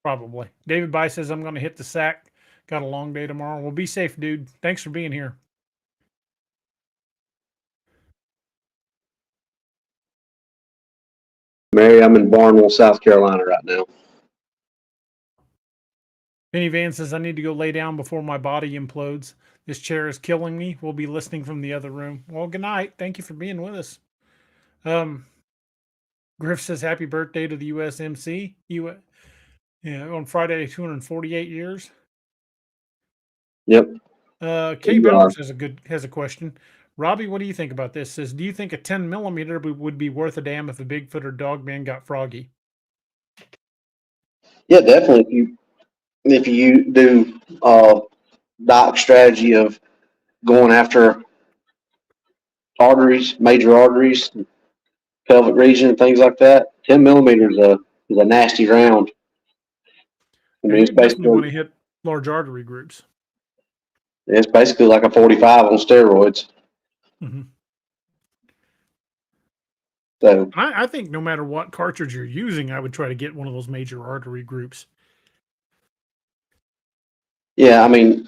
Probably. David By says, I'm going to hit the sack. Got a long day tomorrow. Well, be safe, dude. Thanks for being here. Mary, I'm in Barnwell, South Carolina right now. Penny Van says, I need to go lay down before my body implodes. This chair is killing me. We'll be listening from the other room. Well, good night. Thank you for being with us. Griff says, happy birthday to the USMC. On Friday, 248 years. Yep. Kay Bowers has a question. Robbie, what do you think about this? Says, do you think a 10 millimeter would be worth a damn if a Bigfoot or Dogman got froggy? Yeah, definitely. If you do doc strategy of going after arteries, major arteries, pelvic region, and things like that, 10 millimeters is a nasty round. I mean, You definitely want to hit large artery groups. It's basically like a 45 on steroids. Mm-hmm. So I think no matter what cartridge you're using, I would try to get one of those major artery groups. yeah, I mean,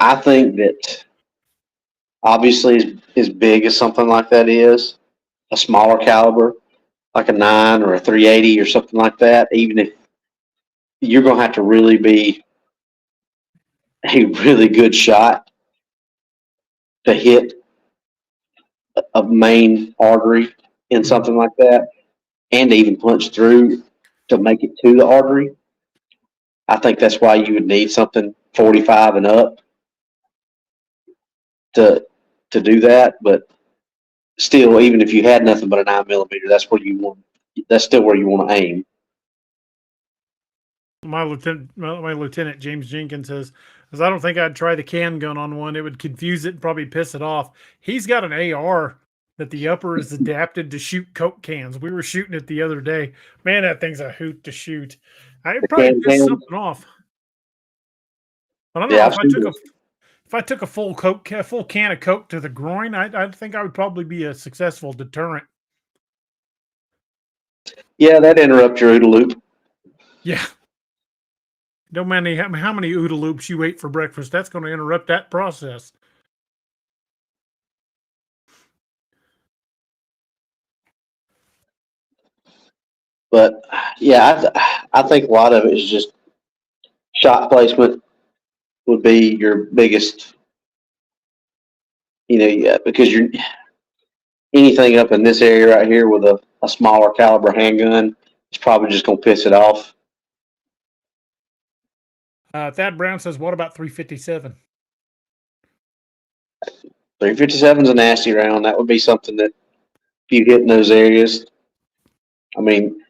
I think that obviously as big as something like that is, a smaller caliber, like a 9 or a 380 or something like that, even if you're going to have to really be a really good shot to hit a main artery in something like that, and to even punch through to make it to the artery. I think that's why you would need something 45 and up to do that. But still, even if you had nothing but a 9 millimeter, that's still where you want to aim. My lieutenant James Jenkins says, I don't think I'd try the can gun on one. It would confuse it and probably piss it off. He's got an AR that the upper is adapted to shoot Coke cans. We were shooting it the other day. Man, that thing's a hoot to shoot. I'd probably piss something off. I don't know if I took a full can of Coke to the groin. I think I would probably be a successful deterrent. Yeah, that interrupt your OODA loop. Yeah. Don't matter how many OODA loops you ate for breakfast, that's going to interrupt that process. But yeah, I think a lot of it is just shot placement would be your biggest, because you're anything up in this area right here with a smaller caliber handgun, it's probably just going to piss it off. Thad Brown says, what about 357? .357 is a nasty round. That would be something that if you hit in those areas, I mean,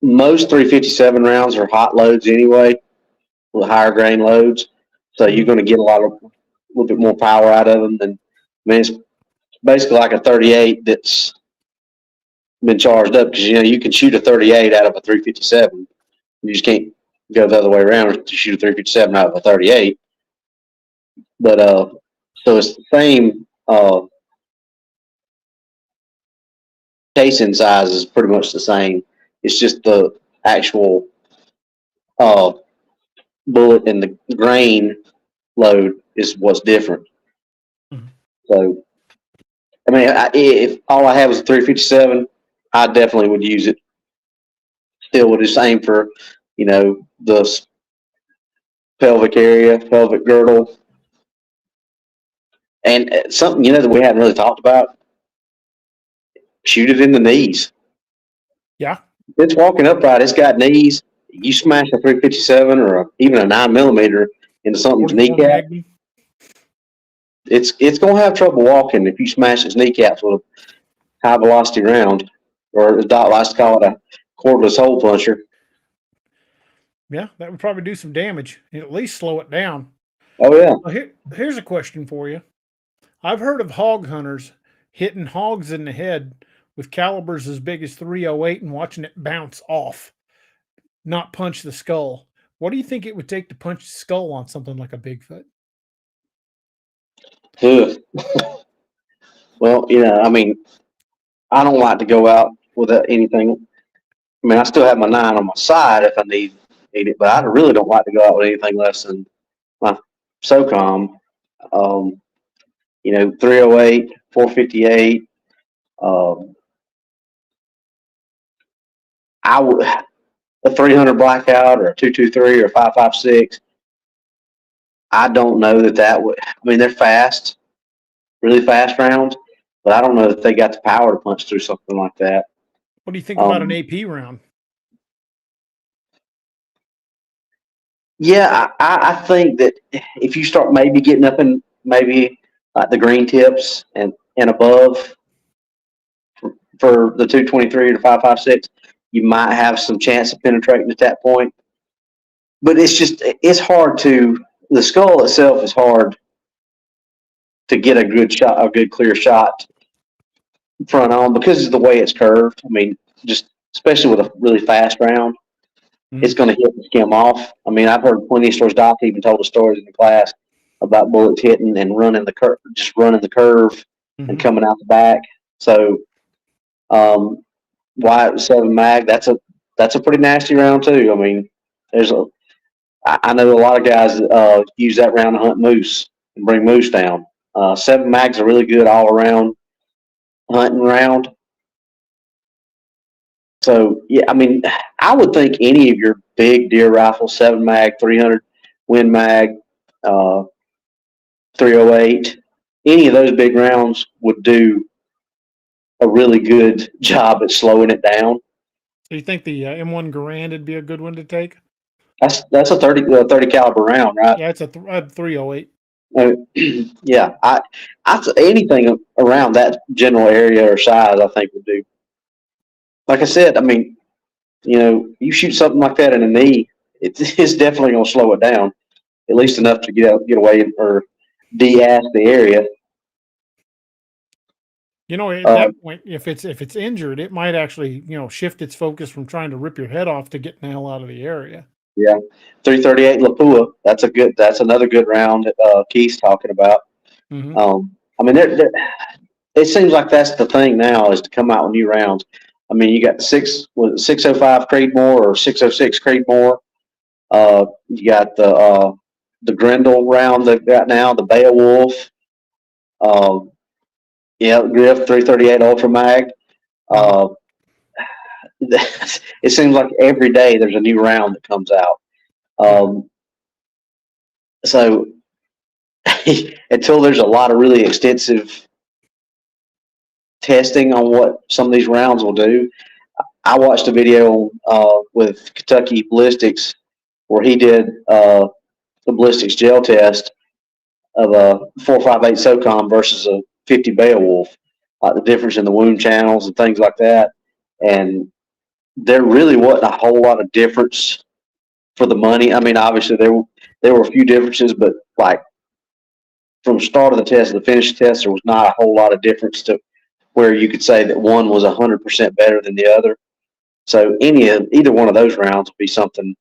most 357 rounds are hot loads anyway, with higher grain loads. So you're going to get a little bit more power out of them than, I mean, it's basically like a 38 that's been charged up because, you can shoot a 38 out of a 357. You just can't go the other way around to shoot a 357 out of a 38. But, so it's the same, casing size is pretty much the same. It's just the actual, bullet and the grain load is what's different. Mhm. So, I mean, if all I have was a 357, I definitely would use it. Still would just aim for, the pelvic area, pelvic girdle. And something, that we hadn't really talked about, shoot it in the knees. Yeah. If it's walking upright, it's got knees. You smash a 357 or even a 9mm into something's 44 kneecap, Magnum. it's going to have trouble walking if you smash its kneecaps with a high velocity round, or as Doc likes to call it, a cordless hole puncher. Yeah, that would probably do some damage. At least slow it down. Oh yeah. Well, here's a question for you. I've heard of hog hunters hitting hogs in the head with calibers as big as .308 and watching it bounce off, not punch the skull. What do you think it would take to punch the skull on something like a Bigfoot? Ugh. Well, I mean, I don't like to go out without anything. I mean, I still have my 9 on my side if I need it, but I really don't like to go out with anything less than my SOCOM. 308, 458. I would a 300 blackout or a 223 or 556. I don't know that would. I mean, they're fast, really fast rounds, but I don't know that they got the power to punch through something like that. What do you think about an AP round? Yeah, I think that if you start maybe getting up in maybe like the green tips and above for the 223 or 556, you might have some chance of penetrating at that point. But it's hard to, the skull itself is hard to get a good shot, a good clear shot front on because of the way it's curved. I mean, just especially with a really fast round, it's going to hit and skim off. I mean, I've heard plenty of stories. Doc even told us stories in the class about bullets hitting and running the curve, just running the curve and coming out the back. So, Wyatt 7 mag, that's a pretty nasty round too. I mean, I know a lot of guys use that round to hunt moose and bring moose down. 7 mag's a really good all around hunting round. So yeah, I mean, I would think any of your big deer rifles, 7 mag, 300 Win mag, 308, any of those big rounds would do a really good job at slowing it down. So you think the M1 Garand would be a good one to take? That's a 30 caliber round, right? Yeah, it's a 308. Yeah, I anything around that general area or size, I think would do. Like I said, I mean, you shoot something like that in a knee, it's definitely going to slow it down, at least enough to get away or de-ass the area. At that point, if it's injured, it might actually shift its focus from trying to rip your head off to getting the hell out of the area. Yeah, 338 Lapua. That's another good round that Keith's talking about. I mean, it seems like that's the thing now is to come out with new rounds. I mean, you got the 605 Creedmoor or 606 Creedmoor. You got the Grendel round they've got now, the Beowulf. Griff 338 Ultra Mag. It seems like every day there's a new round that comes out. So until there's a lot of really extensive testing on what some of these rounds will do, I watched a video with Kentucky Ballistics where he did a the ballistics gel test of a 4.58 SOCOM versus a 50 Beowulf, the difference in the wound channels and things like that. And there really wasn't a whole lot of difference for the money. I mean, obviously there were a few differences, but like from start of the test to the finish test, there was not a whole lot of difference to where you could say that one was 100% better than the other. So either one of those rounds would be something,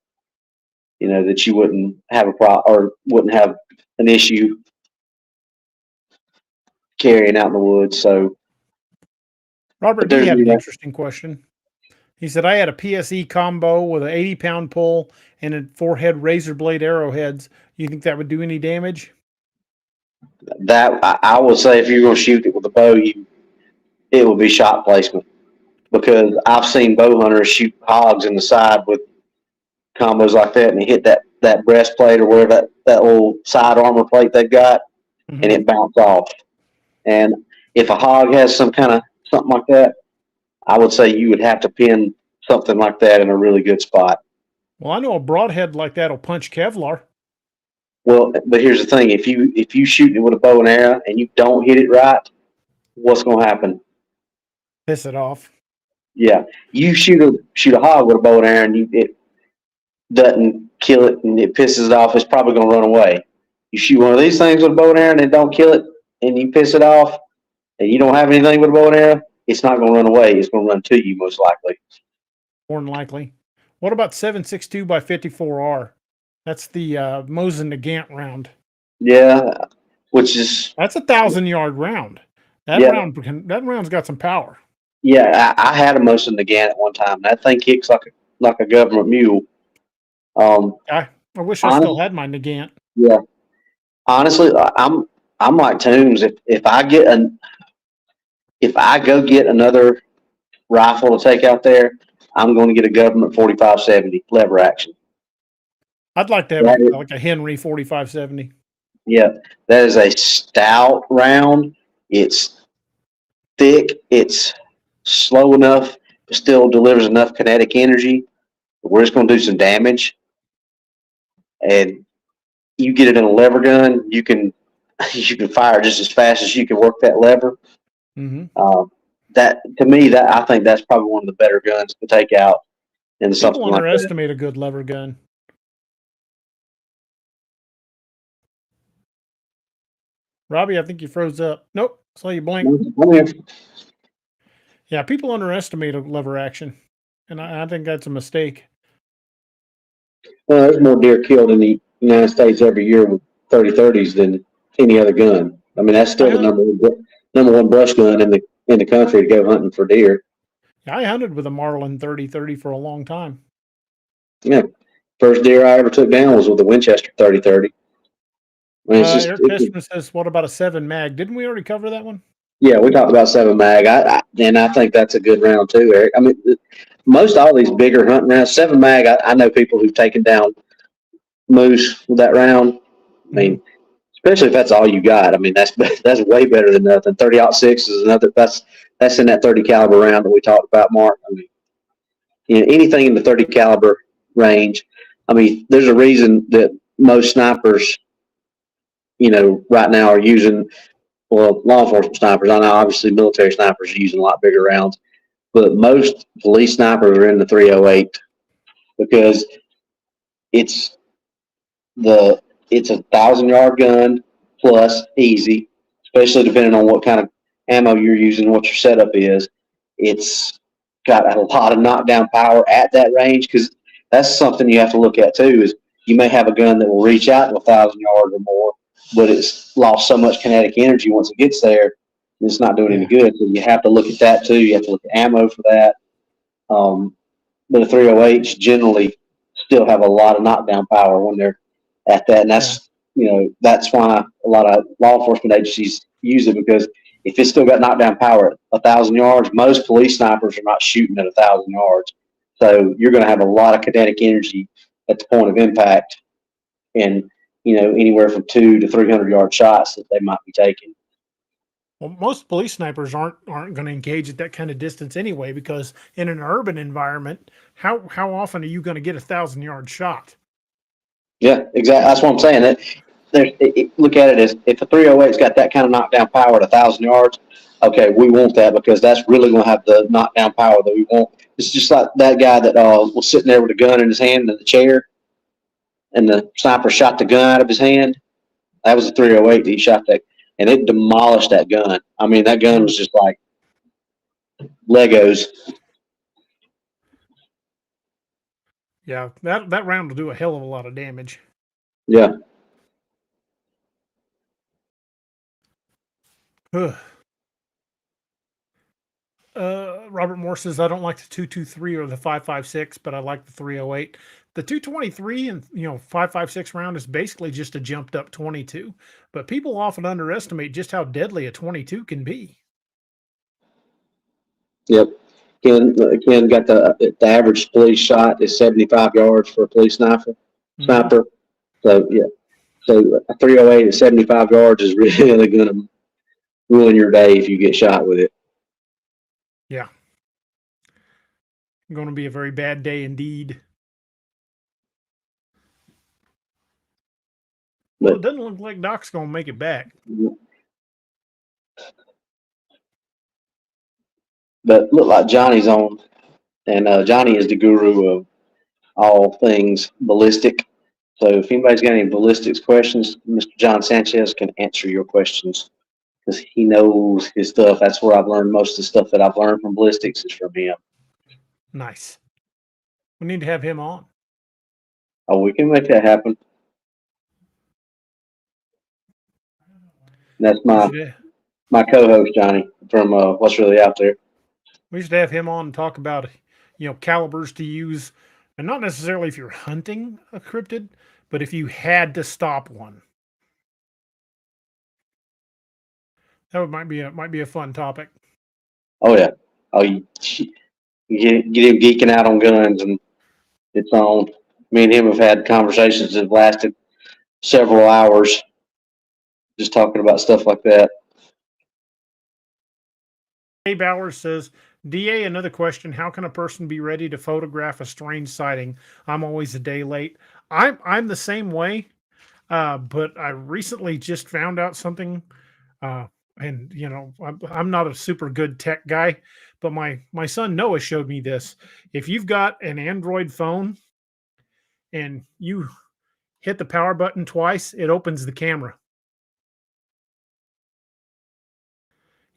that you wouldn't have a problem or wouldn't have an issue carrying out in the woods. So, Robert D had an interesting question. He said, I had a PSE combo with an 80-pound pull and a 4-head razor blade arrowheads. You think that would do any damage? That I would say if you're going to shoot it with a bow, it would be shot placement, because I've seen bow hunters shoot hogs in the side with combos like that, and they hit that breastplate or whatever that little side armor plate they've got, and it bounced off. And if a hog has something like that, I would say you would have to pin something like that in a really good spot. Well, I know a broadhead like that will punch Kevlar. Well, but here's the thing: if you shoot it with a bow and arrow and you don't hit it right, what's going to happen? Piss it off. Yeah, you shoot a hog with a bow and arrow, and it doesn't kill it, and it pisses it off. It's probably going to run away. You shoot one of these things with a bow and arrow, and it don't kill it, and you piss it off, and you don't have anything with a bow and arrow, it's not going to run away. It's going to run to you most likely. More than likely. What about 7.62 by 54R? That's the Mosin Nagant round. Yeah, that's a 1,000-yard round. That round's got some power. Yeah, I had a Mosin Nagant at one time. That thing kicks like a government mule. I wish I still had my Nagant. Yeah, honestly, I'm like Toombs. If I go get another rifle to take out there, I'm going to get a government 45-70 lever action. I'd like to have like a Henry 45-70. Yeah, that is a stout round. It's thick. It's slow enough, but still delivers enough kinetic energy where it's going to do some damage. And you get it in a lever gun, you can fire just as fast as you can work that lever. That to me, I think that's probably one of the better guns to take out. And something People underestimate a good lever gun. Robbie, I think you froze up. Nope, saw you blink. Yeah, people underestimate a lever action, and I think that's a mistake. Well, there's more deer killed in the United States every year with 30-30s than any other gun. I mean, that's still the number one brush gun in the country to go hunting for deer. Yeah, I hunted with a Marlin 30-30 for a long time. Yeah, first deer I ever took down was with a Winchester 30-30. Eric Testman says, "What about a 7 mag?" Didn't we already cover that one? Yeah, we talked about 7 mag. And I think that's a good round too, Eric. I mean, most all these bigger hunting rounds, 7 mag. I know people who've taken down moose with that round. I mean, especially if that's all you got. I mean, that's way better than nothing. 30-06 is another. That's in that 30 caliber round that we talked about, Mark. I mean, anything in the 30 caliber range. I mean, there's a reason that most snipers, right now are using, well, law enforcement snipers. I know obviously military snipers are using a lot bigger rounds, but most police snipers are in the 308 because it's a 1,000-yard gun plus easy, especially depending on what kind of ammo you're using, what your setup is. It's got a lot of knockdown power at that range, because that's something you have to look at too. Is you may have a gun that will reach out to 1,000 yards or more, but it's lost so much kinetic energy once it gets there, it's not doing any good. So you have to look at that too. You have to look at ammo for that. But the 308s generally still have a lot of knockdown power when they're at that, and that's why a lot of law enforcement agencies use it, because if it's still got knockdown power at 1,000 yards, most police snipers are not shooting at 1,000 yards. So you're going to have a lot of kinetic energy at the point of impact, and anywhere from 200 to 300 yard shots that they might be taking. Well, most police snipers aren't going to engage at that kind of distance anyway, because in an urban environment, how often are you going to get a 1,000-yard shot? Yeah, exactly. That's what I'm saying. Look at it as if a 308's got that kind of knockdown power at 1,000 yards. Okay, we want that because that's really going to have the knockdown power that we want. It's just like that guy that was sitting there with a gun in his hand in the chair, and the sniper shot the gun out of his hand. That was a 308 that he shot that, and it demolished that gun. I mean, that gun was just like Legos. Yeah, that round will do a hell of a lot of damage. Yeah. Ugh. Robert Moore says, I don't like the 223 or the 556, but I like the 308. The 223 and 556 round is basically just a jumped up 22, but people often underestimate just how deadly a 22 can be. Yep. Ken got the average police shot is 75 yards for a police sniper. So yeah. So a 308 at 75 yards is really going to ruin your day if you get shot with it. Yeah. Going to be a very bad day indeed. Well, it doesn't look like Doc's going to make it back. But look like Johnny's on, and Johnny is the guru of all things ballistic. So if anybody's got any ballistics questions, Mr. John Sanchez can answer your questions because he knows his stuff. That's where I've learned most of the stuff that I've learned from ballistics is from him. Nice. We need to have him on. Oh, we can make that happen. That's my co-host Johnny from What's Really Out There. We should have him on and talk about calibers to use, and not necessarily if you're hunting a cryptid, but if you had to stop one. That might be a fun topic. Oh yeah. Oh, you get him geeking out on guns, and it's on. Me and him have had conversations that have lasted several hours, just talking about stuff like that. A Bowers says, DA, another question. How can a person be ready to photograph a strange sighting? I'm always a day late. I'm the same way, but I recently just found out something, and I'm not a super good tech guy, but my son Noah showed me this. If you've got an Android phone and you hit the power button twice, it opens the camera.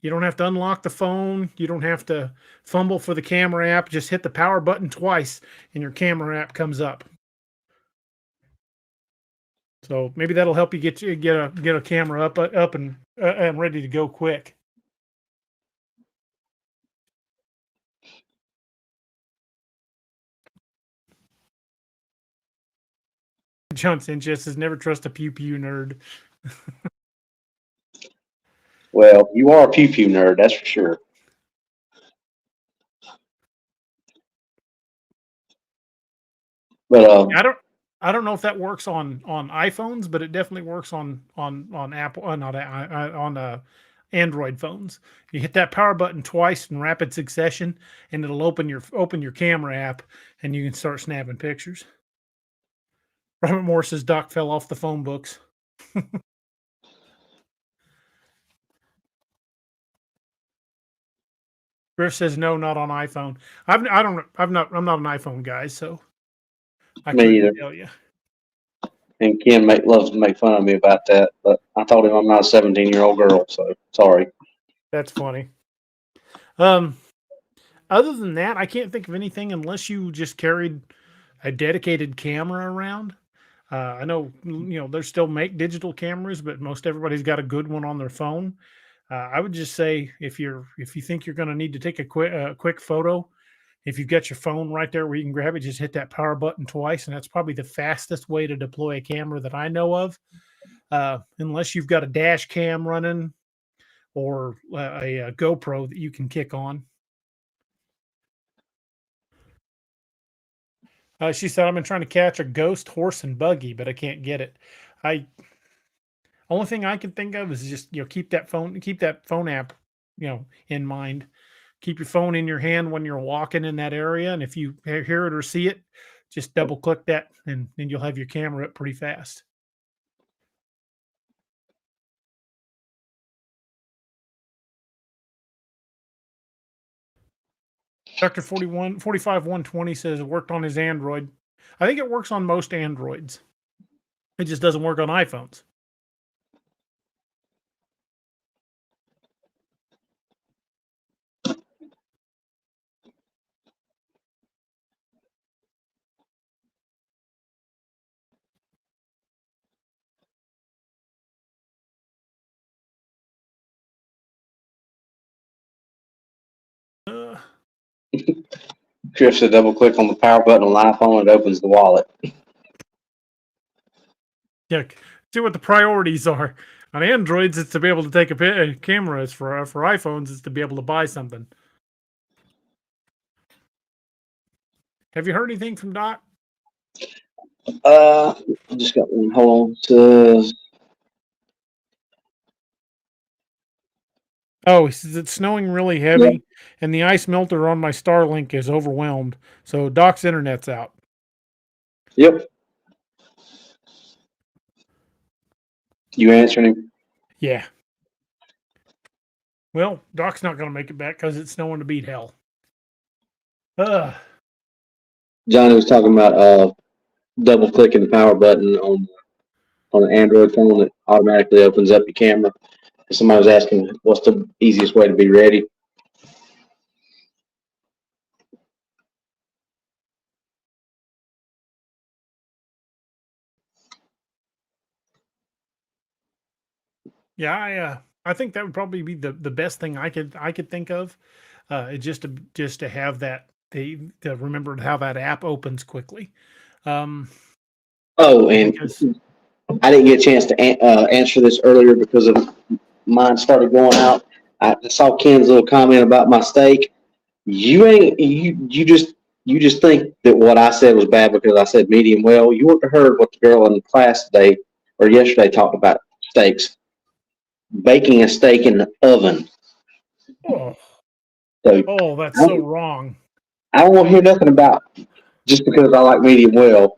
You don't have to unlock the phone. You don't have to fumble for the camera app. Just hit the power button twice and your camera app comes up. So maybe that'll help you get a camera up and ready to go quick. John Sanchez says, never trust a pew pew nerd. Well, you are a pew pew nerd, that's for sure. But I don't know if that works on iPhones, but it definitely works on Apple, on Android phones. You hit that power button twice in rapid succession, and it'll open your camera app, and you can start snapping pictures. Robert Moore says Doc fell off the phone books. Griff says no, not on iPhone. I'm not an iPhone guy, so I couldn't tell you. And Ken loves to make fun of me about that, but I told him I'm not a 17-year-old girl, so sorry. That's funny. Other than that, I can't think of anything unless you just carried a dedicated camera around. I know, they still make digital cameras, but most everybody's got a good one on their phone. I would just say if you think you're going to need to take a quick photo, if you've got your phone right there where you can grab it, just hit that power button twice, and that's probably the fastest way to deploy a camera that I know of. Unless you've got a dash cam running or a GoPro that you can kick on. She said, I've been trying to catch a ghost horse and buggy, but I can't get it. Only thing I can think of is just, keep that phone app, in mind. Keep your phone in your hand when you're walking in that area. And if you hear it or see it, just double click that, and you'll have your camera up pretty fast. Dr. 45120 says it worked on his Android. I think it works on most Androids. It just doesn't work on iPhones. If you have to double click on the power button on the iPhone, it opens the wallet. Yeah, see what the priorities are. On Androids, it's to be able to take a camera. For iPhones, it's to be able to buy something. Have you heard anything from Doc? I just got one. Hold on. Oh, he says it's snowing really heavy, and the ice melter on my Starlink is overwhelmed. So Doc's internet's out. Yep. You answering him? Yeah. Well, Doc's not going to make it back because it's snowing to beat hell. Johnny was talking about double clicking the power button on an Android phone that automatically opens up your camera. Somebody was asking, what's the easiest way to be ready? Yeah, I think that would probably be the best thing I could think of. Just to have that to remember how that app opens quickly. Oh, and Because I didn't get a chance to answer this earlier because of mine started going out. I saw Ken's little comment about my steak. You just think that what I said was bad because I said medium well. You wouldn't have heard what the girl in class today or yesterday talked about steaks. Baking a steak in the oven. oh, So that's so wrong. I don't want to hear nothing about just because I like medium well.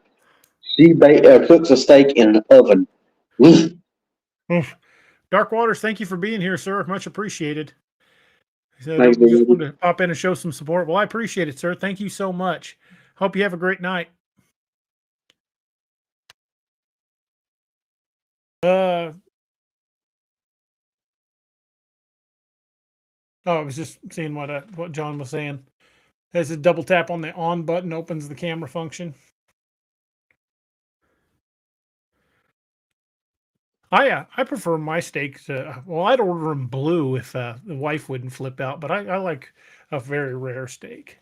She cooks a steak in an oven. Dark Waters, thank you for being here, sir. Much appreciated. So Thanks, just dude. wanted to pop in and show some support. Well, I appreciate it, sir. Thank you so much. Hope you have a great night. I was just seeing what John was saying. As a double tap on the on button opens the camera function. I prefer my steaks. Well, I'd order them blue if the wife wouldn't flip out, but I like a very rare steak.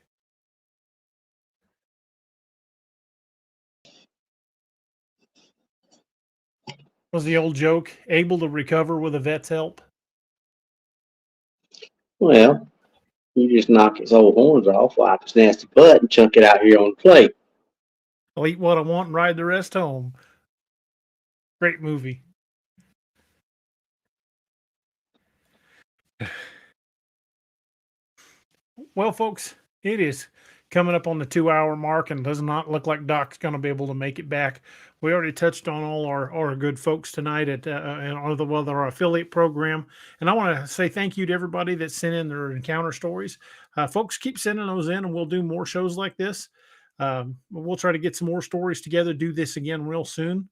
Was the old joke able to recover with a vet's help? Well, you just knock his old horns off, wipe his nasty butt, and chunk it out here on the plate. I'll eat what I want and ride the rest home. Great movie. Well, folks, it is coming up on the 2-hour mark and does not look like Doc's going to be able to make it back. We already touched on all our good folks tonight at our affiliate program. And I want to say thank you to everybody that sent in their encounter stories. Folks, keep sending those in and we'll do more shows like this. We'll try to get some more stories together, do this again real soon.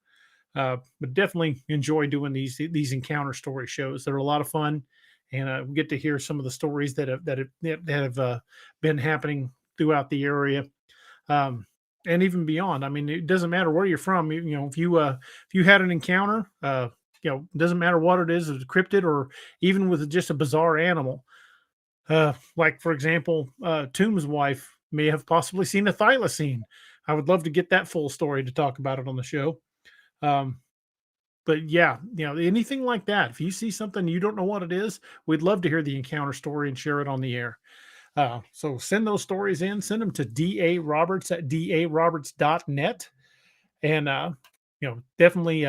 But definitely enjoy doing these encounter story shows. They're a lot of fun. And we get to hear some of the stories that have been happening throughout the area, and even beyond. I mean, it doesn't matter where you're from. If you had an encounter, it doesn't matter what it is, it's cryptid or even with just a bizarre animal. Like for example, Tomb's wife may have possibly seen a thylacine. I would love to get that full story to talk about it on the show. But yeah, anything like that. If you see something you don't know what it is, we'd love to hear the encounter story and share it on the air. So send those stories in, send them to DA Roberts at daroberts.net. And, definitely,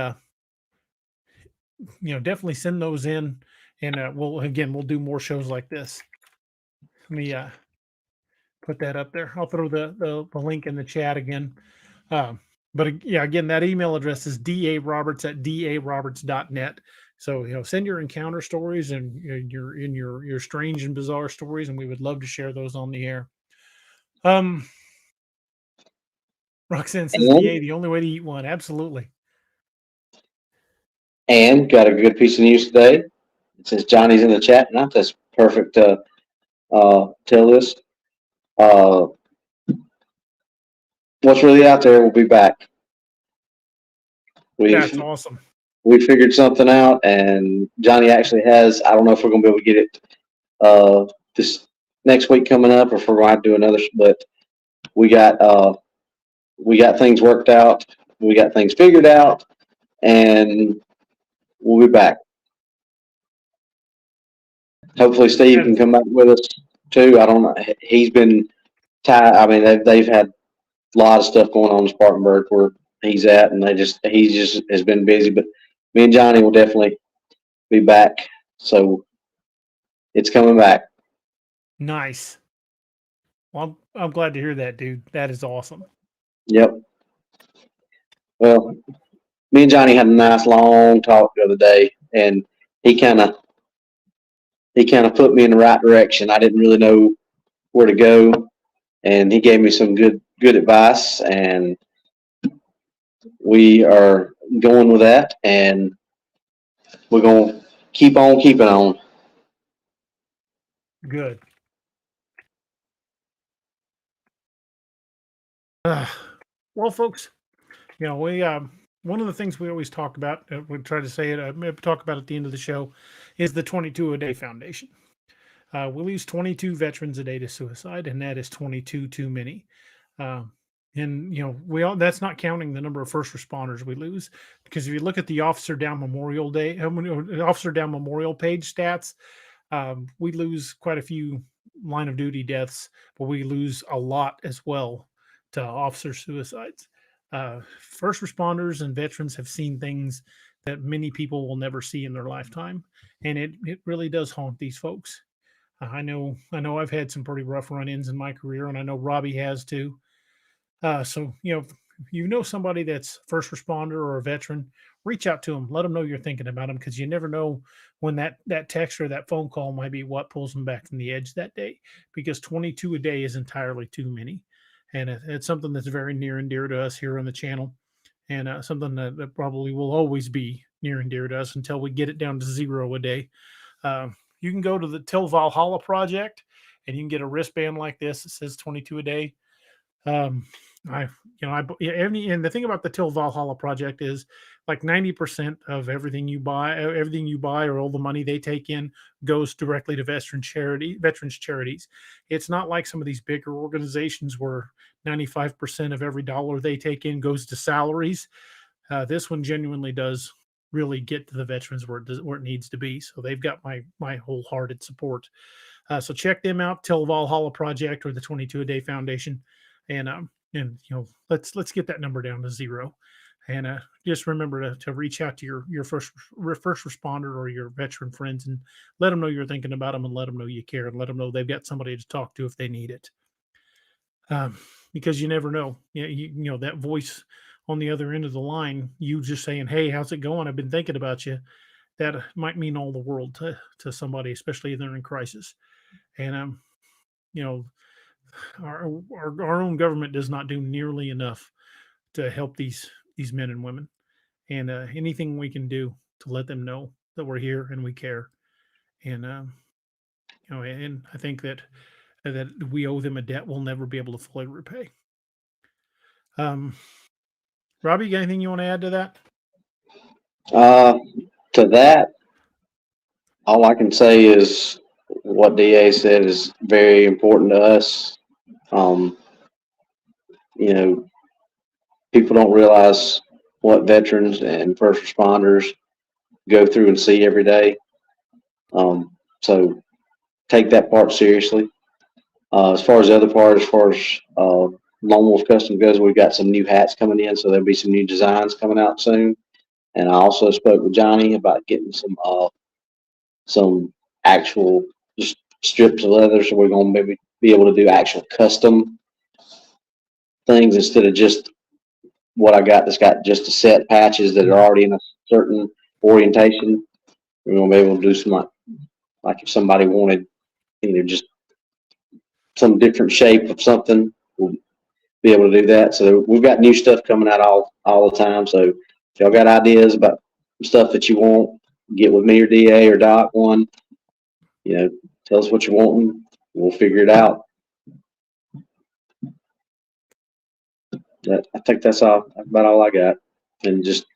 definitely send those in. And we'll do more shows like this. Let me put that up there. I'll throw the link in the chat again. But yeah, again, that email address is daroberts@daroberts.net. So, send your encounter stories and your strange and bizarre stories, and we would love to share those on the air. Roxanne says, DA, the only way to eat one. Absolutely. And got a good piece of news today. Since Johnny's in the chat now, that's perfect to tell this. What's really out there will be back. That's awesome. We figured something out, and Johnny actually has. I don't know if we're going to be able to get it this next week coming up, or if we're going to have to do another. But we got things worked out. We got things figured out, and we'll be back. Hopefully, Steve can come back with us too. I don't know. He's been tied. I mean, they've had a lot of stuff going on in Spartanburg where he's at, and he just has been busy. But me and Johnny will definitely be back. So it's coming back. Nice. Well, I'm glad to hear that, dude. That is awesome. Yep. Well, me and Johnny had a nice long talk the other day, and he kind of put me in the right direction. I didn't really know where to go, and he gave me some good advice, and we are going with that, and we're going to keep on keeping on. Good. Well, folks, we one of the things we always talk about, we try to say it, talk about at the end of the show, is the 22 a day foundation. We lose 22 veterans a day to suicide, and that is 22 too many. And that's not counting the number of first responders we lose, because if you look at the Officer Down Memorial Day, Officer Down Memorial page stats, we lose quite a few line of duty deaths, but we lose a lot as well to officer suicides. First responders and veterans have seen things that many people will never see in their lifetime, and it really does haunt these folks. I know I've had some pretty rough run-ins in my career, and I know Robbie has too. So if you know somebody that's first responder or a veteran, reach out to them. Let them know you're thinking about them, because you never know when that text or that phone call might be what pulls them back from the edge that day, because 22 a day is entirely too many. And it's something that's very near and dear to us here on the channel, and something that probably will always be near and dear to us until we get it down to 0 a day. You can go to the Till Valhalla project, and you can get a wristband like this that says 22 a day. And the thing about the Till Valhalla project is, like, 90% of everything you buy or all the money they take in goes directly to veterans charities. It's not like some of these bigger organizations where 95% of every dollar they take in goes to salaries. This one genuinely does really get to the veterans where it needs to be. So they've got my wholehearted support. So check them out, Till Valhalla project or the 22 a day foundation. And let's get that number down to 0, and just remember to reach out to your first responder or your veteran friends, and let them know you're thinking about them, and let them know you care, and let them know they've got somebody to talk to if they need it. Because you never know, that voice on the other end of the line, you just saying, "Hey, how's it going? I've been thinking about you." That might mean all the world to somebody, especially if they're in crisis. And our own government does not do nearly enough to help these men and women, and anything we can do to let them know that we're here and we care, and and I think that we owe them a debt we'll never be able to fully repay. Robbie, you got anything you want to add to that? To that, all I can say is what DA said is very important to us. People don't realize what veterans and first responders go through and see every day. So take that part seriously. As far as the other part, as far as Lone Wolf Custom goes, we've got some new hats coming in, so there'll be some new designs coming out soon. And I also spoke with Johnny about getting some actual just strips of leather. So we're going to maybe be able to do actual custom things instead of just what I got that's got just a set patches that are already in a certain orientation. We're going to be able to do some like if somebody wanted, just some different shape of something, we'll be able to do that. So we've got new stuff coming out all the time. So if y'all got ideas about stuff that you want, get with me or DA or Doc one, tell us what you're wanting. We'll figure it out. I think that's about all I got. And just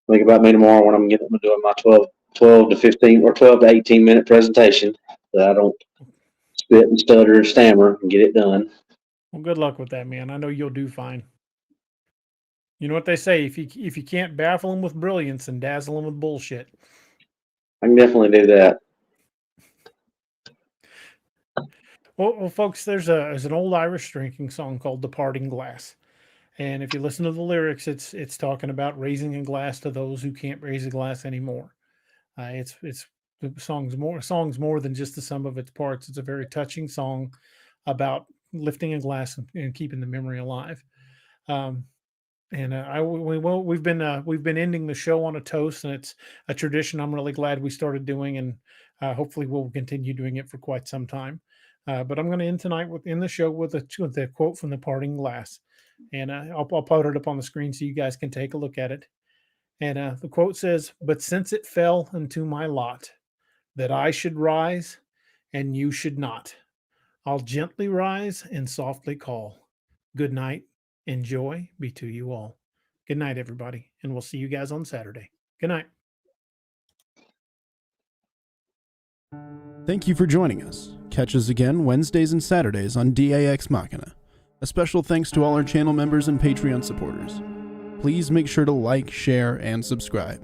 think about me tomorrow when I'm doing my 12 to 15 or 12 to 18-minute presentation, so I don't spit and stutter and stammer and get it done. Well, good luck with that, man. I know you'll do fine. You know what they say, if you can't baffle them with brilliance and dazzle them with bullshit. I can definitely do that. Well, folks, there's an old Irish drinking song called "The Parting Glass," and if you listen to the lyrics, it's talking about raising a glass to those who can't raise a glass anymore. It's the song's more than just the sum of its parts. It's a very touching song about lifting a glass and keeping the memory alive. We've been ending the show on a toast, and it's a tradition I'm really glad we started doing, and hopefully we'll continue doing it for quite some time. But I'm going to end tonight in the show with a quote from The Parting Glass, and I'll put it up on the screen so you guys can take a look at it. And the quote says, "But since it fell into my lot that I should rise and you should not, I'll gently rise and softly call. Good night and joy be to you all." Good night, everybody, and we'll see you guys on Saturday. Good night. Thank you for joining us. Catch us again Wednesdays and Saturdays on Ex Machina. A special thanks to all our channel members and Patreon supporters. Please make sure to like, share, and subscribe.